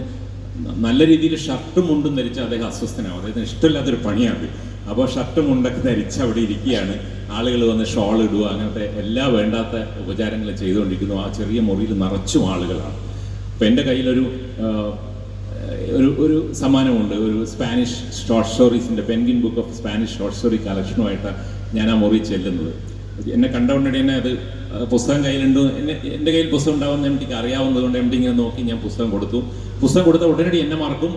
A: നല്ല രീതിയിൽ ഷർട്ടും മുണ്ടും ധരിച്ച് അദ്ദേഹം അസ്വസ്ഥനാവും. അദ്ദേഹത്തിന് ഇഷ്ടമില്ലാത്തൊരു പണിയാണ്. അപ്പോൾ ഷർട്ടും മുണ്ടൊക്കെ ധരിച്ച് അവിടെ ഇരിക്കുകയാണ്. ആളുകൾ വന്ന് ഷോൾ ഇടുക, അങ്ങനത്തെ എല്ലാ വേണ്ടാത്ത ഉപചാരങ്ങൾ ചെയ്തുകൊണ്ടിരിക്കുന്നു. ആ ചെറിയ മുറിയിൽ നിറച്ചും ആളുകളാണ്. അപ്പോൾ എൻ്റെ കയ്യിലൊരു ഒരു സമ്മാനമുണ്ട്, ഒരു സ്പാനിഷ് ഷോർട്ട് സ്റ്റോറീസിൻ്റെ penguin book of Spanish short story കളക്ഷനുമായിട്ട് ഞാൻ ആ മുറി ചെല്ലുന്നത്. എന്നെ കണ്ട ഉടനെ തന്നെ അത് പുസ്തകം കയ്യിലുണ്ട്. എൻ്റെ കയ്യിൽ പുസ്തകം ഉണ്ടാവുമെന്ന് എം ടിക്ക് അറിയാവുന്നത് കൊണ്ട് എം ടി ഇങ്ങനെ നോക്കി ഞാൻ പുസ്തകം കൊടുത്ത ഉടനടി എന്നെ മറക്കും,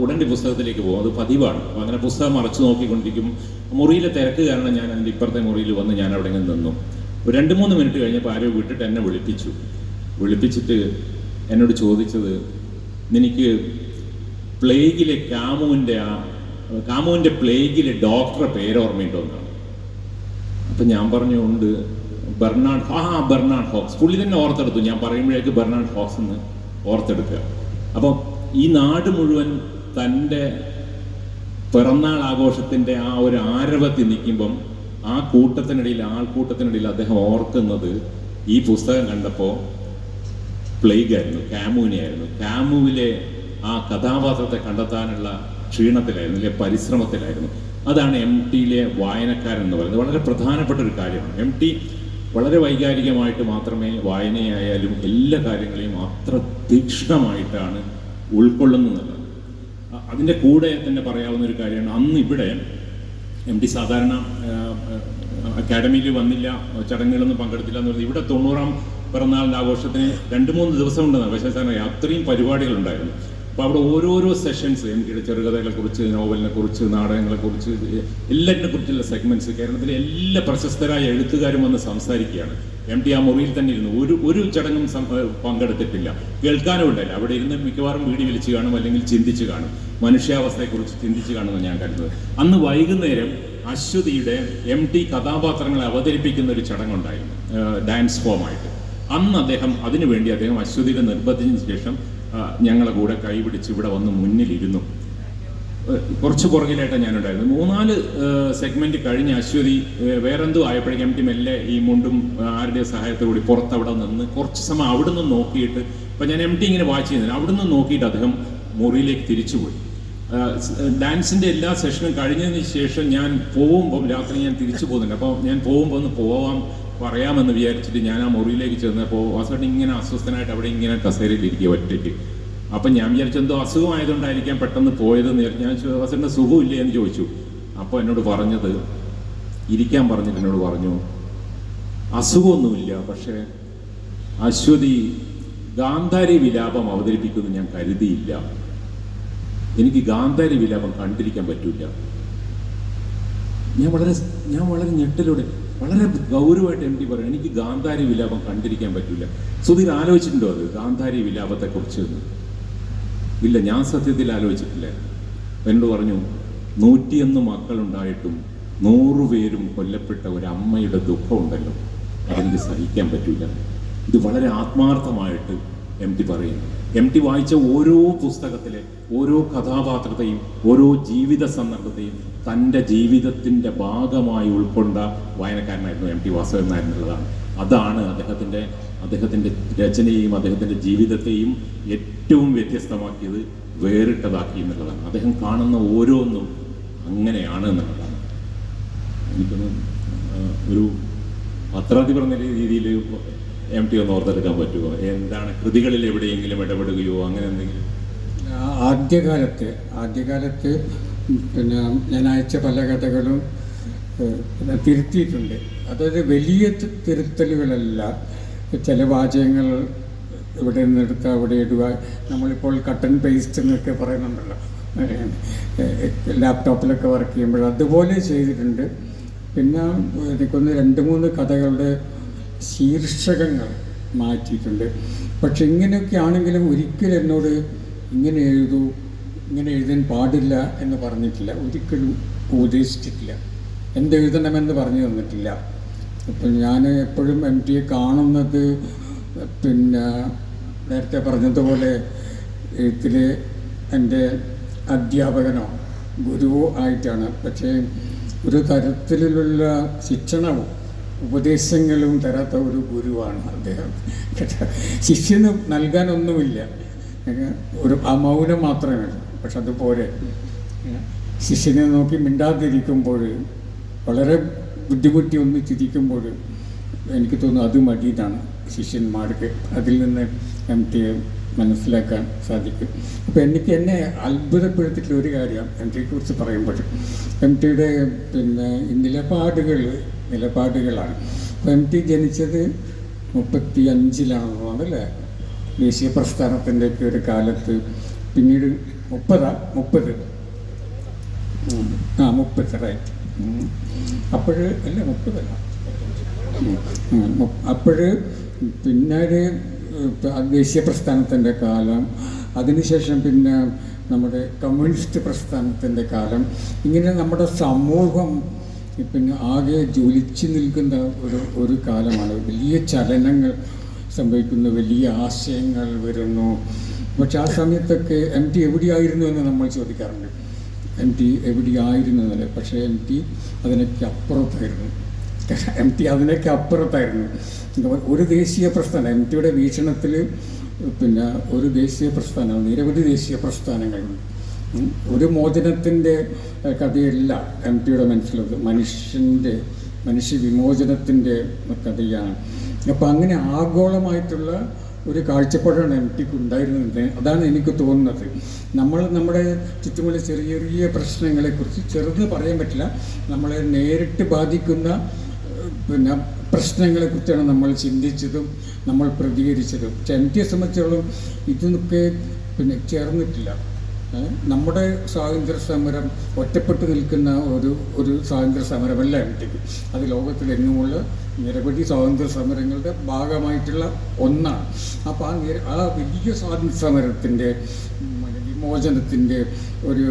A: ഉടനടി പുസ്തകത്തിലേക്ക് പോകും. അത് പതിവാണ്. അപ്പോൾ അങ്ങനെ പുസ്തകം മറച്ചു നോക്കിക്കൊണ്ടിരിക്കും. മുറിയിലെ തിരക്ക് കാരണം ഞാൻ എൻ്റെ ഇപ്പുറത്തെ മുറിയിൽ വന്ന് ഞാൻ അവിടെ ഇങ്ങനെ നിന്നു. ഒരു 2-3 മിനിറ്റ് കഴിഞ്ഞപ്പോൾ ആരോ വിട്ടിട്ട് എന്നെ വിളിപ്പിച്ചിട്ട് എന്നോട് ചോദിച്ചത്, നിനക്ക് പ്ലേഗിലെ കാമുവിൻ്റെ പ്ലേഗിലെ ഡോക്ടറെ പേരോർമ്മയുണ്ടോ എന്നാണ്. അപ്പം ഞാൻ പറഞ്ഞു, ഉണ്ട്, ബെർണാഡ് ഹോക്സ്. പുള്ളി തന്നെ ഓർത്തെടുത്തു. ഞാൻ പറയുമ്പോഴേക്ക് ബെർണാഡ് ഹോക്സ് എന്ന് ഓർത്തെടുക്കുക. അപ്പം ഈ നാട് മുഴുവൻ തൻ്റെ പിറന്നാൾ ആഘോഷത്തിൻ്റെ ആ ഒരു ആരവത്തിൽ നിൽക്കുമ്പം ആ ആൾക്കൂട്ടത്തിനിടയിൽ അദ്ദേഹം ഓർക്കുന്നത് ഈ പുസ്തകം കണ്ടപ്പോൾ പ്ലേഗായിരുന്നു, കാമുവിനെയായിരുന്നു. കാമുവിലെ ആ കഥാപാത്രത്തെ കണ്ടെത്താനുള്ള ക്ഷീണത്തിലായിരുന്നു, അല്ലെ പരിശ്രമത്തിലായിരുന്നു. അതാണ് എം ടിയിലെ വായനക്കാരൻ എന്ന് പറയുന്നത്. വളരെ പ്രധാനപ്പെട്ട ഒരു കാര്യമാണ്. എം ടി വളരെ വൈകാരികമായിട്ട് മാത്രമേ വായനയായാലും എല്ലാ കാര്യങ്ങളെയും അത്ര തീക്ഷ്ണമായിട്ടാണ് ഉൾക്കൊള്ളുന്നത്. അതിൻ്റെ കൂടെ തന്നെ പറയാവുന്ന ഒരു കാര്യമാണ്, അന്ന് ഇവിടെ എം ടി സാധാരണ അക്കാഡമിയിൽ വന്നില്ല, ചടങ്ങുകളൊന്നും പങ്കെടുത്തില്ല എന്ന് പറഞ്ഞാൽ ഇവിടെ 90-ാം പിറന്നാളിൻ്റെ ആഘോഷത്തിന് 2-3 ദിവസം ഉണ്ടെന്നാണ്. പക്ഷേ സാറിന് അത്രയും പരിപാടികളുണ്ടായിരുന്നു. അപ്പോൾ അവിടെ ഓരോരോ സെഷൻസ് എം ടിയുടെ ചെറുകഥകളെക്കുറിച്ച്, നോവലിനെക്കുറിച്ച്, നാടകങ്ങളെക്കുറിച്ച്, എല്ലാറ്റിനെ കുറിച്ചുള്ള സെഗ്മെൻറ്റ്സ് കേരളത്തിലെ എല്ലാ പ്രശസ്തരായ എഴുത്തുകാരും വന്ന് സംസാരിക്കുകയാണ്. എം ടി ആ മുറിയിൽ തന്നെ ഇരുന്നു. ഒരു ചടങ്ങും പങ്കെടുത്തിട്ടില്ല, കേൾക്കാനും ഉണ്ടായില്ല. അവിടെ ഇരുന്ന് മിക്കവാറും വീടി വിളിച്ച് കാണും, അല്ലെങ്കിൽ ചിന്തിച്ച് കാണും, മനുഷ്യാവസ്ഥയെക്കുറിച്ച് ചിന്തിച്ച് കാണുമെന്ന് ഞാൻ കരുതുന്നത്. അന്ന് വൈകുന്നേരം അശ്വതിയുടെ എം ടി കഥാപാത്രങ്ങളെ അവതരിപ്പിക്കുന്ന ഒരു ചടങ്ങുണ്ടായിരുന്നു, ഡാൻസ് ഫോമായിട്ട്. അന്ന് അതിനുവേണ്ടി അദ്ദേഹം അശ്വതിയുടെ നിർബന്ധത്തിന് ശേഷം ഞങ്ങളെ കൂടെ കൈപിടിച്ച് ഇവിടെ വന്ന് മുന്നിലിരുന്നു. കുറച്ച് പുറകിലായിട്ടാണ് ഞാനുണ്ടായിരുന്നു. 3-4 സെഗ്മെന്റ് കഴിഞ്ഞ് അശ്വതി വേറെന്തോ ആയപ്പോഴേക്കും എം ടി മെല്ലെ ഈ മുണ്ടും ആരുടെ സഹായത്തോടുകൂടി പുറത്തവിടെ നിന്ന് കുറച്ച് സമയം അവിടുന്ന് നോക്കിയിട്ട്, ഇപ്പം ഞാൻ എം ടി ഇങ്ങനെ വാച്ച് ചെയ്യുന്നില്ല, അവിടുന്ന് നോക്കിയിട്ട് അദ്ദേഹം മുറിയിലേക്ക് തിരിച്ചുപോയി. ഡാൻസിൻ്റെ എല്ലാ സെഷനും കഴിഞ്ഞതിന് ശേഷം ഞാൻ പോകുമ്പം രാത്രി ഞാൻ തിരിച്ചു പോകുന്നുണ്ട്. അപ്പോൾ ഞാൻ പോകുമ്പോൾ ഒന്ന് പറയാമെന്ന് വിചാരിച്ചിട്ട് ഞാൻ ആ മുറിയിലേക്ക് ചെന്നപ്പോൾ വാസേട്ടൻ ഇങ്ങനെ അസ്വസ്ഥനായിട്ട് അവിടെ ഇങ്ങനെ കസേരയിലിരിക്കുക ഒറ്റയ്ക്ക്. അപ്പം ഞാൻ വിചാരിച്ചു എന്തോ അസുഖമായതുകൊണ്ടായിരിക്കാം പെട്ടെന്ന് പോയതെന്ന് വിചാരിച്ചു. ഞാൻ വാസേട്ടൻ്റെ സുഖമില്ലേ എന്ന് ചോദിച്ചു. അപ്പോൾ എന്നോട് പറഞ്ഞത്, ഇരിക്കാൻ പറഞ്ഞിട്ട് എന്നോട് പറഞ്ഞു, അസുഖമൊന്നുമില്ല, പക്ഷേ അശ്വതി ഗാന്ധാരി വിലാപം അവതരിപ്പിക്കുമെന്ന് ഞാൻ കരുതിയില്ല. എനിക്ക് ഗാന്ധാരി വിലാപം കണ്ടിരിക്കാൻ പറ്റില്ല. ഞാൻ വളരെ ഞെട്ടലോടെ, വളരെ ഗൗരവമായിട്ട് എം ടി പറയും, എനിക്ക് ഗാന്ധാരി വിലാപം കണ്ടിരിക്കാൻ പറ്റില്ല. സുധീർ ആലോചിച്ചിട്ടുണ്ടോ അത്, ഗാന്ധാരി വിലാപത്തെക്കുറിച്ച്? ഇല്ല, ഞാൻ സത്യത്തിൽ ആലോചിച്ചിട്ടില്ല. എന്നോട് പറഞ്ഞു, 101 മക്കളുണ്ടായിട്ടും 100 പേരും കൊല്ലപ്പെട്ട ഒരമ്മയുടെ ദുഃഖമുണ്ടല്ലോ, അതെനിക്ക് സഹിക്കാൻ പറ്റില്ല. ഇത് വളരെ ആത്മാർത്ഥമായിട്ട് എം ടി പറയുന്നു. എം ടി വായിച്ച ഓരോ പുസ്തകത്തിലെ ഓരോ കഥാപാത്രത്തെയും ഓരോ ജീവിത സന്ദർഭത്തെയും തൻ്റെ ജീവിതത്തിൻ്റെ ഭാഗമായി ഉൾക്കൊണ്ട വായനക്കാരനായിരുന്നു എം ടി വാസുദേവൻ നായർ എന്നുള്ളതാണ്. അതാണ് അദ്ദേഹത്തിൻ്റെ രചനയെയും അദ്ദേഹത്തിൻ്റെ ജീവിതത്തെയും ഏറ്റവും വ്യത്യസ്തമാക്കിയത്, വേറിട്ടതാക്കി എന്നുള്ളതാണ്. അദ്ദേഹം കാണുന്ന ഓരോന്നും അങ്ങനെയാണ് എന്നുള്ളതാണ്. എനിക്കൊന്ന് ഒരു പത്രാധിപർ എന്ന രീതിയിൽ എം ടി ഒന്ന് ഓർത്തെടുക്കാൻ പറ്റുമോ? എന്താണ് കൃതികളിൽ എവിടെയെങ്കിലും ഇടപെടുകയോ അങ്ങനെ എന്തെങ്കിലും?
B: ആദ്യകാലത്ത് പിന്നെ ഞാൻ അയച്ച പല കഥകളും തിരുത്തിയിട്ടുണ്ട്. അതായത് വലിയ തിരുത്തലുകളല്ല, ചില വാചകങ്ങൾ ഇവിടെ നിന്നെടുത്ത് അവിടെ ഇടുക. നമ്മളിപ്പോൾ കട്ട് ആൻഡ് പേസ്റ്റ് എന്നൊക്കെ പറയുന്നുണ്ടല്ലോ ലാപ്ടോപ്പിലൊക്കെ വർക്ക് ചെയ്യുമ്പോൾ, അതുപോലെ ചെയ്തിട്ടുണ്ട്. പിന്നെ എനിക്കൊന്ന് 2-3 കഥകളുടെ ശീർഷകങ്ങൾ മാറ്റിയിട്ടുണ്ട്. പക്ഷെ ഇങ്ങനെയൊക്കെ ആണെങ്കിലും ഒരിക്കലും എന്നോട് ഇങ്ങനെ എഴുതാൻ പാടില്ല എന്ന് പറഞ്ഞിട്ടില്ല, ഒരിക്കലും ഉപദേശിച്ചിട്ടില്ല, എന്തെഴുതണമെന്ന് പറഞ്ഞു തന്നിട്ടില്ല. അപ്പം ഞാൻ എപ്പോഴും എം ടിയെ കാണുന്നത് പിന്നെ നേരത്തെ പറഞ്ഞതുപോലെ എഴുത്തിൽ എൻ്റെ അധ്യാപകനോ ഗുരുവോ ആയിട്ടാണ്. പക്ഷേ ഒരു തരത്തിലുള്ള ശിക്ഷണവും ഉപദേശങ്ങളും തരാത്ത ഒരു ഗുരുവാണ് അദ്ദേഹം. ശിഷ്യന് നൽകാനൊന്നുമില്ല, ഒരു മൗനം മാത്രമേ ഉള്ളൂ. പക്ഷെ അതുപോലെ ശിഷ്യനെ നോക്കി മിണ്ടാതിരിക്കുമ്പോൾ, വളരെ ബുദ്ധിമുട്ടി ഒന്ന് ചിരിക്കുമ്പോൾ എനിക്ക് തോന്നുന്നു അത് മടിയിലാണ് ശിഷ്യന്മാർക്ക്. അതിൽ നിന്ന് എം ടിയെ മനസ്സിലാക്കാൻ സാധിക്കും. അപ്പോൾ എന്നെ അത്ഭുതപ്പെടുത്തിയിട്ടുള്ള ഒരു കാര്യം എം ടിയെക്കുറിച്ച് പറയുമ്പോൾ, എം ടിയുടെ പിന്നെ നിലപാടുകളാണ്. അപ്പോൾ എം ടി ജനിച്ചത് 35-ലാണെന്ന് തോന്നുന്നു അല്ലേ, ദേശീയ പ്രസ്ഥാനത്തിൻ്റെയൊക്കെ ഒരു കാലത്ത്. പിന്നീട് 30 റൈറ്റ്. അപ്പോഴ് അല്ല 30 അപ്പോഴ് പിന്നീട് ദേശീയ പ്രസ്ഥാനത്തിൻ്റെ കാലം, അതിനുശേഷം പിന്നെ നമ്മുടെ കമ്മ്യൂണിസ്റ്റ് പ്രസ്ഥാനത്തിൻ്റെ കാലം. ഇങ്ങനെ നമ്മുടെ സമൂഹം പിന്നെ ആകെ ജ്വലിച്ചു നിൽക്കുന്ന ഒരു കാലമാണ്. വലിയ ചലനങ്ങൾ സംഭവിക്കുന്നു, വലിയ ആശയങ്ങൾ വരുന്നു. പക്ഷെ ആ സമയത്തൊക്കെ എം ടി എവിടെയായിരുന്നു എന്ന് നമ്മൾ ചോദിക്കാറുണ്ട്. എം ടി എവിടെയായിരുന്നു എന്നല്ലേ, പക്ഷേ എം ടി അതിനൊക്കെ അപ്പുറത്തായിരുന്നു. ഒരു ദേശീയ പ്രസ്ഥാനം, എം ടിയുടെ വീക്ഷണത്തിൽ പിന്നെ ഒരു ദേശീയ പ്രസ്ഥാനം, നിരവധി ദേശീയ പ്രസ്ഥാനങ്ങളുണ്ട്. ഒരു മോചനത്തിൻ്റെ കഥയല്ല എം ടിയുടെ മനസ്സിലുള്ളത്, മനുഷ്യ വിമോചനത്തിൻ്റെ കഥയാണ്. അപ്പം അങ്ങനെ ആഗോളമായിട്ടുള്ള ഒരു കാഴ്ചപ്പാടാണ് എം ടിക്ക് ഉണ്ടായിരുന്നത്. അതാണ് എനിക്ക് തോന്നുന്നത്. നമ്മുടെ ചുറ്റുമുള്ള ചെറിയ ചെറിയ പ്രശ്നങ്ങളെക്കുറിച്ച് ചെറുത് പറയാൻ പറ്റില്ല, നമ്മളെ നേരിട്ട് ബാധിക്കുന്ന പിന്നെ പ്രശ്നങ്ങളെക്കുറിച്ചാണ് നമ്മൾ ചിന്തിച്ചതും നമ്മൾ പ്രതികരിച്ചതും. പക്ഷെ എം ടിയെ സംബന്ധിച്ചോളം ഇതൊക്കെ പിന്നെ ചേർന്നിട്ടില്ല. നമ്മുടെ സ്വാതന്ത്ര്യ സമരം ഒറ്റപ്പെട്ട് നിൽക്കുന്ന ഒരു സ്വാതന്ത്ര്യ സമരമല്ല എം ടിക്ക്. അത് ലോകത്തിലെങ്ങുമുള്ള നിരവധി സ്വാതന്ത്ര്യ സമരങ്ങളുടെ ഭാഗമായിട്ടുള്ള ഒന്നാണ്. അപ്പോൾ ആ വലിയ സ്വാതന്ത്ര്യ സമരത്തിൻ്റെ വിമോചനത്തിൻ്റെ ഒരു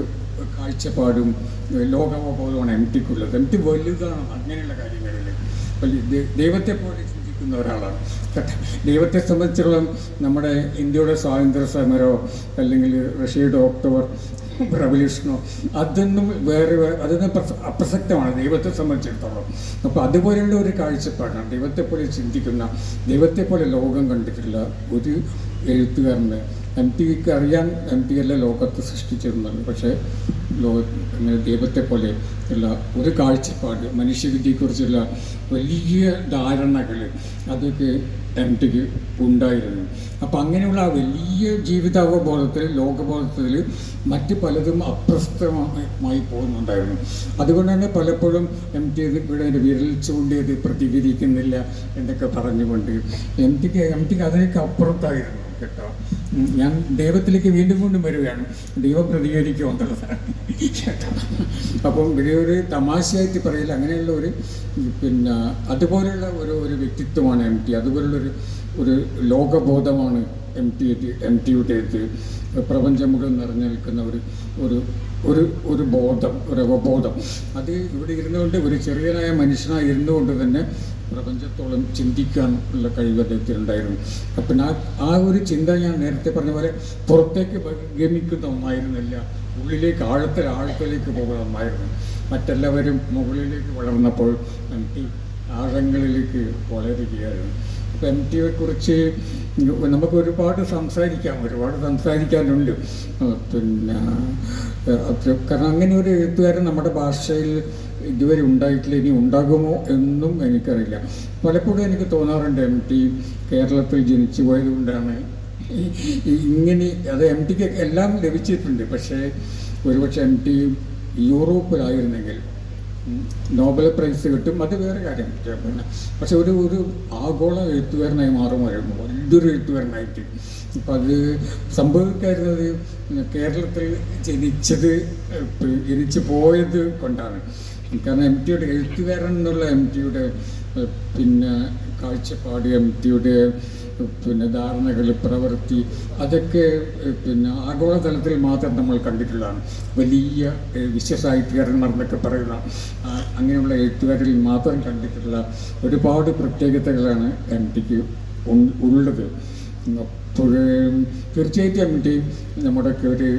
B: കാഴ്ചപ്പാടും ലോകാവബോധമാണ് എം ടിക്കുള്ളത്. എം ടി വലുതാണ് അങ്ങനെയുള്ള കാര്യങ്ങളിൽ. ദൈവത്തെ പോലെ ചിന്തിക്കുന്ന ഒരാളാണ്. ദൈവത്തെ സംബന്ധിച്ചിടത്തോളം നമ്മുടെ ഇന്ത്യയുടെ സ്വാതന്ത്ര്യ സമരമോ അല്ലെങ്കിൽ റഷ്യയുടെ ഒക്ടോബർ റവല്യൂഷനോ അതൊന്നും അതൊന്നും അപ്രസക്തമാണ് ദൈവത്തെ സംബന്ധിച്ചിടത്തോളം. അപ്പോൾ അതുപോലെയുള്ള ഒരു കാഴ്ചപ്പാടാണ് ദൈവത്തെപ്പോലെ ചിന്തിക്കുന്ന, ദൈവത്തെപ്പോലെ ലോകം കണ്ടിട്ടുള്ള ഒരു എഴുത്തുകാരന് എം ടിക്ക് അറിയാൻ. എം ടി അല്ല ലോകത്തെ സൃഷ്ടിച്ചിരുന്നത്, പക്ഷേ ഇങ്ങനെ ദൈവത്തെ പോലെ ഉള്ള ഒരു കാഴ്ചപ്പാട്, മനുഷ്യവിദ്യയെക്കുറിച്ചുള്ള വലിയ ധാരണകൾ അതൊക്കെ എം ടിക്ക് ഉണ്ടായിരുന്നു. അപ്പം അങ്ങനെയുള്ള ആ വലിയ ജീവിതാവബോധത്തിൽ, ലോകബോധത്തിൽ മറ്റ് പലതും അപ്രസക്തമായി പോകുന്നുണ്ടായിരുന്നു. അതുകൊണ്ടാണ് പലപ്പോഴും എം ടി ഇവിടെ എൻ്റെ വിരൽ ചൂണ്ടിയത് പ്രതികരിക്കുന്നില്ല എന്നൊക്കെ പറഞ്ഞുകൊണ്ട് എം ടിക്ക് അതിനൊക്കെ അപ്പുറത്തായിരുന്നു കേട്ടോ. ഞാൻ ദൈവത്തിലേക്ക് വീണ്ടും വരികയാണ്, ദൈവം പ്രതികരിക്കുമെന്നുള്ളതാണ് കേട്ടോ. അപ്പം ഒരു തമാശയായിട്ട് പറയില്ല, അങ്ങനെയുള്ള പിന്നെ അതുപോലെയുള്ള ഒരു വ്യക്തിത്വമാണ് എം ടി. അതുപോലുള്ളൊരു ലോകബോധമാണ് എം ടിയുടേത്. പ്രപഞ്ചം മുഴുവൻ നിറഞ്ഞു നിൽക്കുന്ന ഒരു ബോധം, ഒരു അവബോധം. അത് ഇവിടെ ഇരുന്നുകൊണ്ട് ഒരു ചെറിയനായ മനുഷ്യനായി ഇരുന്നുകൊണ്ട് തന്നെ പ്രപഞ്ചത്തോളം ചിന്തിക്കാൻ ഉള്ള കഴിവ് അദ്ദേഹത്തിനുണ്ടായിരുന്നു. അപ്പം ആ ഒരു ചിന്ത ഞാൻ നേരത്തെ പറഞ്ഞ പോലെ പുറത്തേക്ക് ഗമിക്കുന്ന ഒന്നായിരുന്നില്ല, ഉള്ളിലേക്ക് ആഴത്തിലേക്ക് പോകുന്ന ഒന്നായിരുന്നു. മറ്റെല്ലാവരും മുകളിലേക്ക് വളർന്നപ്പോൾ എം ടി ആഴങ്ങളിലേക്ക് വളരുകയായിരുന്നു. അപ്പം എം ടിയെക്കുറിച്ച് നമുക്ക് ഒരുപാട് സംസാരിക്കാനുണ്ട്. പിന്നെ കാരണം അങ്ങനെ ഒരു എഴുത്തുകാരൻ നമ്മുടെ ഭാഷയിൽ ഇതുവരെ ഉണ്ടായിട്ടില്ല, ഇനി ഉണ്ടാകുമോ എന്നും എനിക്കറിയില്ല. പലപ്പോഴും എനിക്ക് തോന്നാറുണ്ട് എം ടി കേരളത്തിൽ ജനിച്ചു പോയത് കൊണ്ടാണ് ഇങ്ങനെ. അത് എം ടിക്ക് എല്ലാം ലഭിച്ചിട്ടുണ്ട്, പക്ഷേ ഒരുപക്ഷെ എം ടി യൂറോപ്പിലായിരുന്നെങ്കിൽ നോബൽ പ്രൈസ് കിട്ടും, അത് വേറെ കാര്യം. പിന്നെ പക്ഷെ ഒരു ആഗോള എഴുത്തുകാരനായി മാറുമായിരുന്നു, വലിയൊരു എഴുത്തുകാരനായിട്ട്. അപ്പം അത് സംഭവിക്കായിരുന്നത് കേരളത്തിൽ ജനിച്ചു പോയത് കൊണ്ടാണ്. കാരണം എം ടിയുടെ എഴുത്തുകാരൻ എന്നുള്ള എം ടിയുടെ പിന്നെ കാഴ്ചപ്പാട്, എം ടിയുടെ പിന്നെ ധാരണകൾ, പ്രവൃത്തി, അതൊക്കെ പിന്നെ ആഗോളതലത്തിൽ മാത്രം നമ്മൾ കണ്ടിട്ടുള്ളതാണ്. വലിയ വിശ്വസാഹിത്യകാരന്മാർ എന്നൊക്കെ പറയുന്ന അങ്ങനെയുള്ള എഴുത്തുകാരിൽ മാത്രം കണ്ടിട്ടുള്ള ഒരുപാട് പ്രത്യേകതകളാണ് എം ടിക്ക് ഉള്ളത്. അപ്പോൾ തീർച്ചയായിട്ടും എം ടി നമ്മുടെയൊക്കെ ഒരു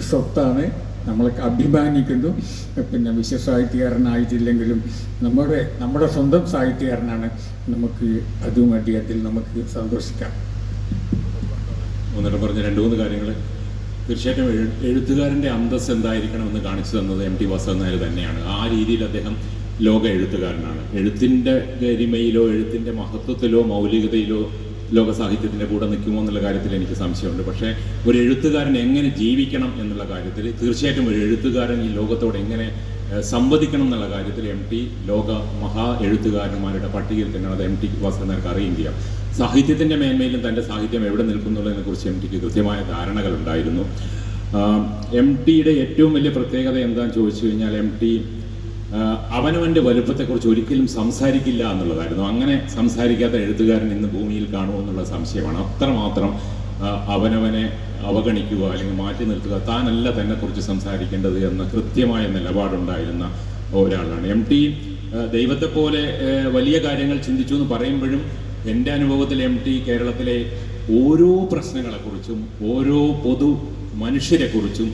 B: സ്വത്താണ്, നമ്മളൊക്കെ അഭിമാനിക്കുന്നു. പിന്നെ വിശ്വസാഹിത്യകാരനായിട്ടില്ലെങ്കിലും നമ്മുടെ സ്വന്തം സാഹിത്യകാരനാണ്. നമുക്ക് അതും അദ്ദേഹത്തിൽ നമുക്ക് സന്തോഷിക്കാം.
A: ഒന്നിട്ട് പറഞ്ഞ 2-3 കാര്യങ്ങൾ തീർച്ചയായിട്ടും എഴുത്തുകാരൻ്റെ അന്തസ്സ് എന്തായിരിക്കണമെന്ന് കാണിച്ചു തന്നത് എം ടി വാസുദേവൻ നായർ തന്നെയാണ്. ആ രീതിയിൽ അദ്ദേഹം ലോക എഴുത്തുകാരനാണ്. എഴുത്തിൻ്റെ ഗരിമയിലോ എഴുത്തിൻ്റെ മഹത്വത്തിലോ മൗലികതയിലോ ലോക സാഹിത്യത്തിൻ്റെ കൂടെ നിൽക്കുമോ എന്നുള്ള കാര്യത്തിൽ എനിക്ക് സംശയമുണ്ട്. പക്ഷേ ഒരു എഴുത്തുകാരൻ എങ്ങനെ ജീവിക്കണം എന്നുള്ള കാര്യത്തിൽ തീർച്ചയായിട്ടും ഒരു എഴുത്തുകാരൻ ഈ ലോകത്തോട് എങ്ങനെ സംവദിക്കണം എന്നുള്ള കാര്യത്തിൽ എം ടി ലോക മഹാ എഴുത്തുകാരന്മാരുടെ പട്ടികയിൽ തന്നെയാണ്. അത് എം ടി വാസുദേവൻ നായർക്ക് അറിയുകയും ചെയ്യാം. സാഹിത്യത്തിൻ്റെ മേന്മയിലും തൻ്റെ സാഹിത്യം എവിടെ നിൽക്കുന്നുള്ളതിനെക്കുറിച്ച് എം ടിക്ക് കൃത്യമായ ധാരണകളുണ്ടായിരുന്നു. എം ടിയുടെ ഏറ്റവും വലിയ പ്രത്യേകത എന്താണെന്ന് ചോദിച്ചു കഴിഞ്ഞാൽ എം ടി അവനവൻ്റെ വലുപ്പത്തെക്കുറിച്ച് ഒരിക്കലും സംസാരിക്കില്ല എന്നുള്ളതായിരുന്നു. അങ്ങനെ സംസാരിക്കാത്ത എഴുത്തുകാരൻ ഇന്ന് ഭൂമിയിൽ കാണുമോ എന്നുള്ള സംശയമാണ്. അത്രമാത്രം അവനവനെ അവഗണിക്കുക അല്ലെങ്കിൽ മാറ്റി നിർത്തുക, താനല്ല തന്നെക്കുറിച്ച് സംസാരിക്കേണ്ടത് എന്ന കൃത്യമായ നിലപാടുണ്ടായിരുന്ന ഒരാളാണ് എം ടി. ദൈവത്തെപ്പോലെ വലിയ കാര്യങ്ങൾ ചിന്തിച്ചു എന്ന് പറയുമ്പോഴും എൻ്റെ അനുഭവത്തിൽ എം ടി കേരളത്തിലെ ഓരോ പ്രശ്നങ്ങളെക്കുറിച്ചും ഓരോ പൊതു മനുഷ്യരെക്കുറിച്ചും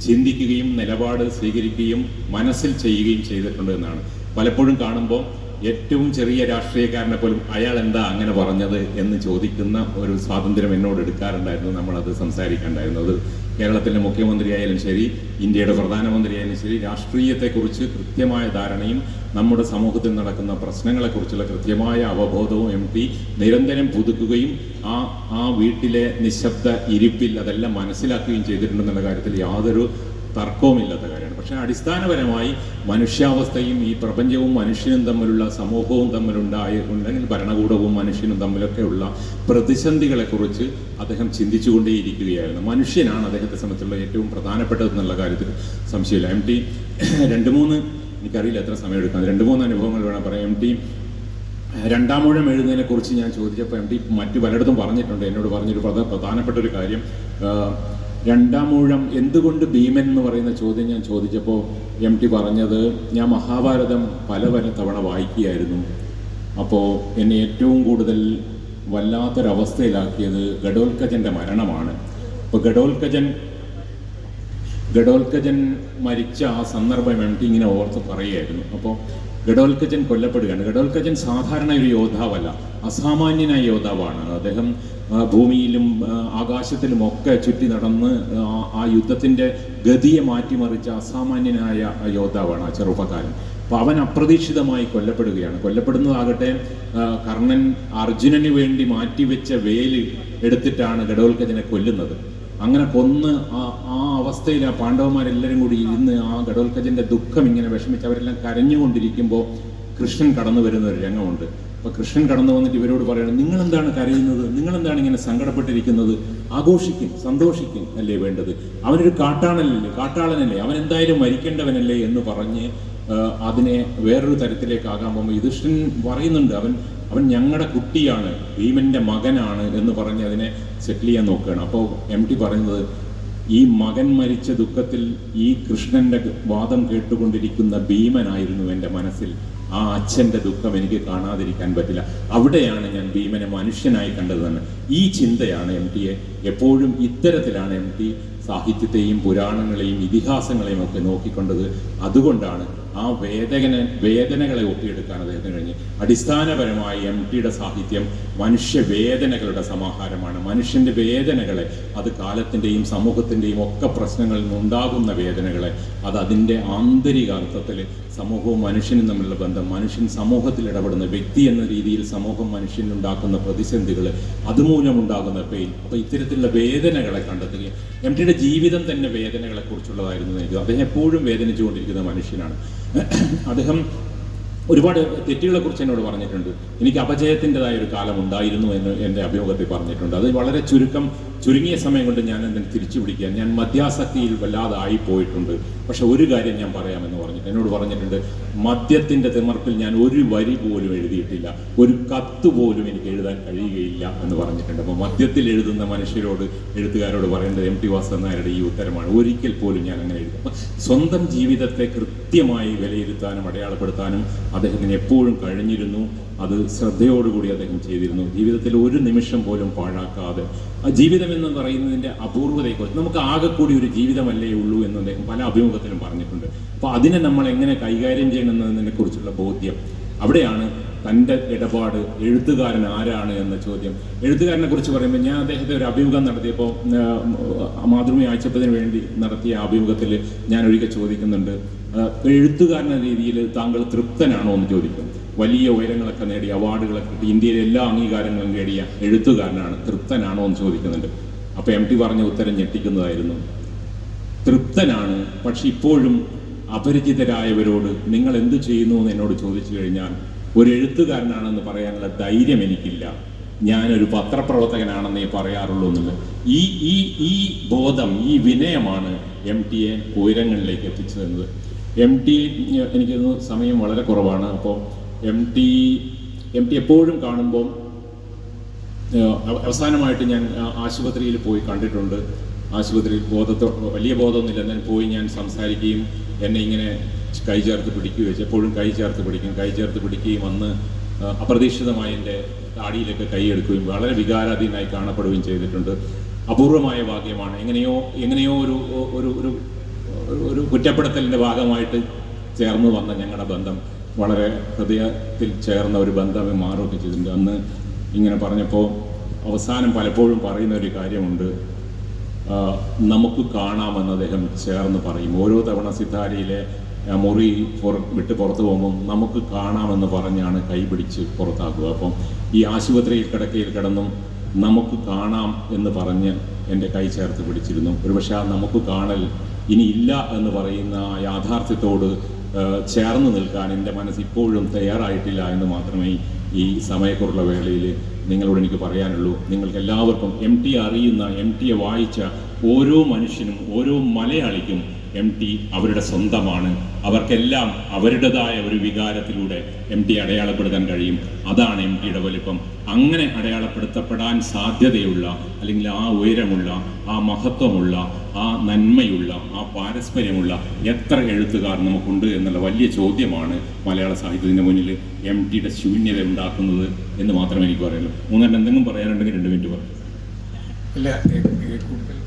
A: ചിന്തിക്കുകയും നിലപാട് സ്വീകരിക്കുകയും മനസ്സിൽ ചെയ്യുകയും ചെയ്തിട്ടുണ്ട് എന്നാണ്. പലപ്പോഴും കാണുമ്പോൾ ഏറ്റവും ചെറിയ രാഷ്ട്രീയക്കാരനെ പോലും അയാൾ എന്താ അങ്ങനെ പറഞ്ഞത് എന്ന് ചോദിക്കുന്ന ഒരു സ്വാതന്ത്ര്യം എന്നോട് എടുക്കാറുണ്ടായിരുന്നു. നമ്മളത് സംസാരിക്കാറുണ്ടായിരുന്നു. അത് കേരളത്തിലെ മുഖ്യമന്ത്രിയായാലും ശരി, ഇന്ത്യയുടെ പ്രധാനമന്ത്രിയായാലും ശരി, രാഷ്ട്രീയത്തെക്കുറിച്ച് കൃത്യമായ ധാരണയും നമ്മുടെ സമൂഹത്തിൽ നടക്കുന്ന പ്രശ്നങ്ങളെക്കുറിച്ചുള്ള കൃത്യമായ അവബോധവും MT നിരന്തരം പുതുക്കുകയും ആ വീട്ടിലെ നിശബ്ദ ഇരിപ്പിൽ അതെല്ലാം മനസ്സിലാക്കുകയും ചെയ്തിട്ടുണ്ടെന്നുള്ള കാര്യത്തിൽ യാതൊരു തർക്കവുമില്ലാത്ത കാര്യമാണ്. പക്ഷേ അടിസ്ഥാനപരമായി മനുഷ്യാവസ്ഥയും ഈ പ്രപഞ്ചവും മനുഷ്യനും തമ്മിലുള്ള സമൂഹവും തമ്മിലുണ്ടെങ്കിൽ ഭരണകൂടവും മനുഷ്യനും തമ്മിലൊക്കെയുള്ള പ്രതിസന്ധികളെക്കുറിച്ച് അദ്ദേഹം ചിന്തിച്ചുകൊണ്ടേയിരിക്കുകയായിരുന്നു. മനുഷ്യനാണ് അദ്ദേഹത്തെ സംബന്ധിച്ചുള്ള ഏറ്റവും പ്രധാനപ്പെട്ടതെന്നുള്ള കാര്യത്തിൽ സംശയമില്ല. MT 2-3 എനിക്കറിയില്ല എത്ര സമയം എടുക്കാം, 2-3 അനുഭവങ്ങൾ വേണം പറയാം. MT രണ്ടാമൂഴം എഴുതുന്നതിനെ കുറിച്ച് ഞാൻ ചോദിച്ചപ്പോൾ MT മറ്റു പലയിടത്തും പറഞ്ഞിട്ടുണ്ട്. എന്നോട് പറഞ്ഞൊരു പ്രധാനപ്പെട്ട ഒരു കാര്യം, രണ്ടാമൂഴം എന്തുകൊണ്ട് ഭീമൻ എന്ന് പറയുന്ന ചോദ്യം ഞാൻ ചോദിച്ചപ്പോൾ MT പറഞ്ഞത്, ഞാൻ മഹാഭാരതം പല തവണ വായിക്കുകയായിരുന്നു. അപ്പോൾ എന്നെ ഏറ്റവും കൂടുതൽ വല്ലാത്തൊരവസ്ഥയിലാക്കിയത് ഘടോൽക്കജൻ്റെ മരണമാണ്. അപ്പോൾ ഘടോൽക്കജൻ മരിച്ച ആ സന്ദർഭം MT ഇങ്ങനെ ഓർത്ത് പറയുകയായിരുന്നു. അപ്പോൾ ഘടോൽക്കജൻ കൊല്ലപ്പെടുകയാണ്. ഘടോൽക്കജൻ സാധാരണ ഒരു യോദ്ധാവല്ല, അസാമാന്യനായ യോദ്ധാവാണ്. അദ്ദേഹം ഭൂമിയിലും ആകാശത്തിലും ഒക്കെ ചുറ്റി നടന്ന് ആ യുദ്ധത്തിൻ്റെ ഗതിയെ മാറ്റിമറിച്ച അസാമാന്യനായ യോദ്ധാവാണ് ആ ചെറുപ്പക്കാരൻ. അപ്പോൾ അവൻ അപ്രതീക്ഷിതമായി കൊല്ലപ്പെടുകയാണ്. കൊല്ലപ്പെടുന്നതാകട്ടെ കർണൻ അർജുനന് വേണ്ടി മാറ്റിവെച്ച വേല് എടുത്തിട്ടാണ് ഘടോൽക്കജനെ കൊല്ലുന്നത്. അങ്ങനെ കൊന്ന് ആ അവസ്ഥയിൽ ആ പാണ്ഡവന്മാരെല്ലാവരും കൂടി ഇരുന്ന് ആ ഘടോൽക്കജൻ്റെ ദുഃഖം ഇങ്ങനെ വിഷമിച്ച് അവരെല്ലാം കരഞ്ഞുകൊണ്ടിരിക്കുമ്പോൾ കൃഷ്ണൻ കടന്നു വരുന്ന ഒരു രംഗമുണ്ട്. അപ്പോൾ കൃഷ്ണൻ കടന്നു വന്നിട്ട് ഇവരോട് പറയണം, നിങ്ങളെന്താണ് കരയുന്നത്, നിങ്ങളെന്താണ് ഇങ്ങനെ സങ്കടപ്പെട്ടിരിക്കുന്നത്, ആഘോഷിക്കും, സന്തോഷിക്കും അല്ലേ വേണ്ടത്, അവനൊരു കാട്ടാളനല്ലേ, അവൻ എന്തായാലും മരിക്കേണ്ടവനല്ലേ എന്ന് പറഞ്ഞ് അതിനെ വേറൊരു തരത്തിലേക്കാകാൻ പോകുമ്പോൾ യുധിഷ്ഠിരൻ പറയുന്നുണ്ട്, അവൻ ഞങ്ങളുടെ കുട്ടിയാണ്, ഭീമന്റെ മകനാണ് എന്ന് പറഞ്ഞ് അതിനെ സെറ്റിൽ ചെയ്യാൻ നോക്കുകയാണ്. അപ്പോൾ MT പറയുന്നത്, ഈ മകൻ മരിച്ച ദുഃഖത്തിൽ ഈ കൃഷ്ണന്റെ വാദം കേട്ടുകൊണ്ടിരിക്കുന്ന ഭീമനായിരുന്നു എൻ്റെ മനസ്സിൽ. ആ അച്ഛൻ്റെ ദുഃഖം എനിക്ക് കാണാതിരിക്കാൻ പറ്റില്ല. അവിടെയാണ് ഞാൻ ഭീമനെ മനുഷ്യനായി കണ്ടത് തന്നെ. ഈ ചിന്തയാണ് MTയെ എപ്പോഴും ഇത്തരത്തിലാണ് MT സാഹിത്യത്തെയും പുരാണങ്ങളെയും ഇതിഹാസങ്ങളെയും ഒക്കെ നോക്കിക്കൊണ്ടത്. അതുകൊണ്ടാണ് ആ വേദനകളെ ഒപ്പിയെടുക്കാൻ അദ്ദേഹത്തിന് കഴിഞ്ഞ്. അടിസ്ഥാനപരമായി MTയുടെ സാഹിത്യം മനുഷ്യവേദനകളുടെ സമാഹാരമാണ്. മനുഷ്യൻ്റെ വേദനകളെ, അത് കാലത്തിൻ്റെയും സമൂഹത്തിൻ്റെയും ഒക്കെ പ്രശ്നങ്ങളിൽ നിന്നുണ്ടാകുന്ന വേദനകളെ, അത് അതിൻ്റെ ആന്തരികാർത്ഥത്തിൽ സമൂഹവും മനുഷ്യനും തമ്മിലുള്ള ബന്ധം, മനുഷ്യൻ സമൂഹത്തിൽ ഇടപെടുന്ന വ്യക്തി എന്ന രീതിയിൽ സമൂഹം മനുഷ്യനുണ്ടാക്കുന്ന പ്രതിസന്ധികൾ, അതുമൂലമുണ്ടാകുന്ന പെയിൻ, അപ്പോൾ ഇത്തരത്തിലുള്ള വേദനകളെ കണ്ടെത്തുകയും MTയുടെ ജീവിതം തന്നെ വേദനകളെക്കുറിച്ചുള്ളതായിരുന്നു. അദ്ദേഹം എപ്പോഴും വേദനിച്ചുകൊണ്ടിരിക്കുന്ന മനുഷ്യനാണ്. അദ്ദേഹം ഒരുപാട് തെറ്റുകളെക്കുറിച്ച് എന്നോട് പറഞ്ഞിട്ടുണ്ട്. എനിക്ക് അപജയത്തിൻ്റെതായ ഒരു കാലം ഉണ്ടായിരുന്നു എന്ന് എൻ്റെ അഭിമുഖത്തിൽ പറഞ്ഞിട്ടുണ്ട്. അത് വളരെ ചുരുങ്ങിയ സമയം കൊണ്ട് ഞാൻ അതിനെ തിരിച്ചു പിടിക്കാൻ, ഞാൻ മദ്യാസക്തിയിൽ വല്ലാതെ ആയിപ്പോയിട്ടുണ്ട്. പക്ഷെ ഒരു കാര്യം ഞാൻ പറയാമെന്ന് എന്നോട് പറഞ്ഞിട്ടുണ്ട്, മദ്യത്തിൻ്റെ തിമർപ്പിൽ ഞാൻ ഒരു വരി പോലും എഴുതിയിട്ടില്ല, ഒരു കത്ത് പോലും എനിക്ക് എഴുതാൻ കഴിയുകയില്ല എന്ന് പറഞ്ഞിട്ടുണ്ട്. അപ്പോൾ മദ്യത്തിൽ എഴുതുന്ന എഴുത്തുകാരോട് പറയേണ്ടത് MT വാസുദേവൻ നായരുടെ ഈ ഉത്തരമാണ്. ഒരിക്കൽ പോലും ഞാൻ അങ്ങനെ എഴുതും. അപ്പം സ്വന്തം ജീവിതത്തെ കൃത്യമായി വിലയിരുത്താനും അടയാളപ്പെടുത്താനും അദ്ദേഹത്തിന് എപ്പോഴും കഴിഞ്ഞിരുന്നു. അത് ശ്രദ്ധയോടുകൂടി അദ്ദേഹം ചെയ്തിരുന്നു. ജീവിതത്തിൽ ഒരു നിമിഷം പോലും പാഴാക്കാതെ ആ ജീവിതം എന്ന് പറയുന്നതിൻ്റെ അപൂർവതയെക്കുറിച്ച്, നമുക്ക് ആകെക്കൂടി ഒരു ജീവിതമല്ലേ ഉള്ളൂ എന്ന് അദ്ദേഹം പല അഭിമുഖത്തിലും പറഞ്ഞിട്ടുണ്ട്. അപ്പോൾ അതിനെ നമ്മൾ എങ്ങനെ കൈകാര്യം ചെയ്യണമെന്നതിനെ കുറിച്ചുള്ള ബോധ്യം, അവിടെയാണ് തൻ്റെ ഇടപാട്. എഴുത്തുകാരൻ ആരാണ് എന്ന ചോദ്യം. എഴുത്തുകാരനെ കുറിച്ച് പറയുമ്പോൾ, ഞാൻ അദ്ദേഹത്തെ ഒരു അഭിമുഖം നടത്തിയപ്പോൾ, മാതൃഭൂമി ആഴ്ചപ്പതിന് വേണ്ടി നടത്തിയ അഭിമുഖത്തിൽ ഞാൻ ഒരിക്കൽ ചോദിക്കുന്നുണ്ട്, എഴുത്തുകാരന രീതിയിൽ താങ്കൾ തൃപ്തനാണോ എന്ന് ചോദിക്കും. വലിയ ഉയരങ്ങളൊക്കെ നേടി, അവാർഡുകളൊക്കെ കിട്ടി, ഇന്ത്യയിലെ എല്ലാ അംഗീകാരങ്ങളും നേടിയ എഴുത്തുകാരനാണ്, തൃപ്തനാണോ എന്ന് ചോദിക്കുന്നുണ്ട്. അപ്പോൾ MT പറഞ്ഞ ഉത്തരം ഞെട്ടിക്കുന്നതായിരുന്നു. തൃപ്തനാണ്, പക്ഷെ ഇപ്പോഴും അപരിചിതരായവരോട് നിങ്ങൾ എന്ത് ചെയ്യുന്നു എന്ന് എന്നോട് ചോദിച്ചു കഴിഞ്ഞാൽ ഒരു എഴുത്തുകാരനാണെന്ന് പറയാനുള്ള ധൈര്യം എനിക്കില്ല, ഞാനൊരു പത്രപ്രവർത്തകനാണെന്നേ പറയാറുള്ളൂ എന്നുള്ളത്. ഈ ബോധം, ഈ വിനയമാണ് MTയെ ഉയരങ്ങളിലേക്ക് എത്തിച്ചതെന്നത്. MT, എനിക്കൊന്ന് സമയം വളരെ കുറവാണ്. അപ്പോൾ MT എപ്പോഴും കാണുമ്പോൾ, അവസാനമായിട്ട് ഞാൻ ആശുപത്രിയിൽ പോയി കണ്ടിട്ടുണ്ട്. ആശുപത്രിയിൽ വലിയ ബോധമൊന്നുമില്ല, എന്നാൽ പോയി ഞാൻ സംസാരിക്കുകയും എന്നെ ഇങ്ങനെ കൈ ചേർത്ത് പിടിക്കുകയും, എപ്പോഴും കൈ ചേർത്ത് പിടിക്കുകയും വന്ന് അപ്രതീക്ഷിതമായി എൻ്റെ താടിയിലൊക്കെ കൈയെടുക്കുകയും വളരെ വികാരാധീനായി കാണപ്പെടുകയും ചെയ്തിട്ടുണ്ട്. അപൂർവമായ ഭാഗ്യമാണ്. എങ്ങനെയോ ഒരു കുറ്റപ്പെടുത്തലിൻ്റെ ഭാഗമായിട്ട് ചേർന്ന് വന്ന ഞങ്ങളുടെ ബന്ധം വളരെ ഹൃദയത്തിൽ ചേർന്ന ഒരു ബന്ധമേ മാറുകയൊക്കെ ചെയ്തിട്ടുണ്ട്. അന്ന് ഇങ്ങനെ പറഞ്ഞപ്പോൾ അവസാനം പലപ്പോഴും പറയുന്ന ഒരു കാര്യമുണ്ട്, നമുക്ക് കാണാമെന്ന് അദ്ദേഹം ചേർന്ന് പറയും. ഓരോ തവണ സിത്താരയിലെ മുറി വിട്ട് പുറത്തു പോകുമ്പം നമുക്ക് കാണാമെന്ന് പറഞ്ഞാണ് കൈപിടിച്ച് പുറത്താക്കുക. അപ്പം ഈ ആശുപത്രിയിൽ കിടക്കയിൽ കിടന്നും നമുക്ക് കാണാം എന്ന് പറഞ്ഞ് എൻ്റെ കൈ ചേർത്ത് പിടിച്ചിരുന്നു. ഒരുപക്ഷെ ആ നമുക്ക് കാണൽ ഇനിയില്ല എന്ന് പറയുന്ന യാഥാർത്ഥ്യത്തോട് ചേർന്ന് നിൽക്കാൻ എൻ്റെ മനസ്സ് ഇപ്പോഴും തയ്യാറായിട്ടില്ല എന്ന് മാത്രമേ ഈ സമയക്കുള്ള വേളയിൽ നിങ്ങളോട് എനിക്ക് പറയാനുള്ളൂ. നിങ്ങൾക്ക് എല്ലാവർക്കും MT അറിയുന്ന, MT വായിച്ച ഓരോ മനുഷ്യനും ഓരോ മലയാളിക്കും MT അവരുടെ സ്വന്തമാണ്. അവർക്കെല്ലാം അവരുടേതായ ഒരു വികാരത്തിലൂടെ MT അടയാളപ്പെടുത്താൻ കഴിയും. അതാണ് MTയുടെ വലിപ്പം. അങ്ങനെ അടയാളപ്പെടുത്തപ്പെടാൻ സാധ്യതയുള്ള, അല്ലെങ്കിൽ ആ ഉയരമുള്ള, ആ മഹത്വമുള്ള, ആ നന്മയുള്ള, ആ പാരസ്പര്യമുള്ള എത്ര എഴുത്തുകാർ നമുക്കുണ്ട് എന്നുള്ള വലിയ ചോദ്യമാണ് മലയാള സാഹിത്യത്തിൻ്റെ മുന്നിൽ MTയുടെ ശൂന്യത ഉണ്ടാക്കുന്നത് എന്ന് മാത്രമേ എനിക്ക് പറയുള്ളൂ. മൂന്നെണ്ണം എന്തെങ്കിലും പറയാനുണ്ടെങ്കിൽ 2 മിനിറ്റ് പറയും.
B: ഇല്ല, കൂടുതൽ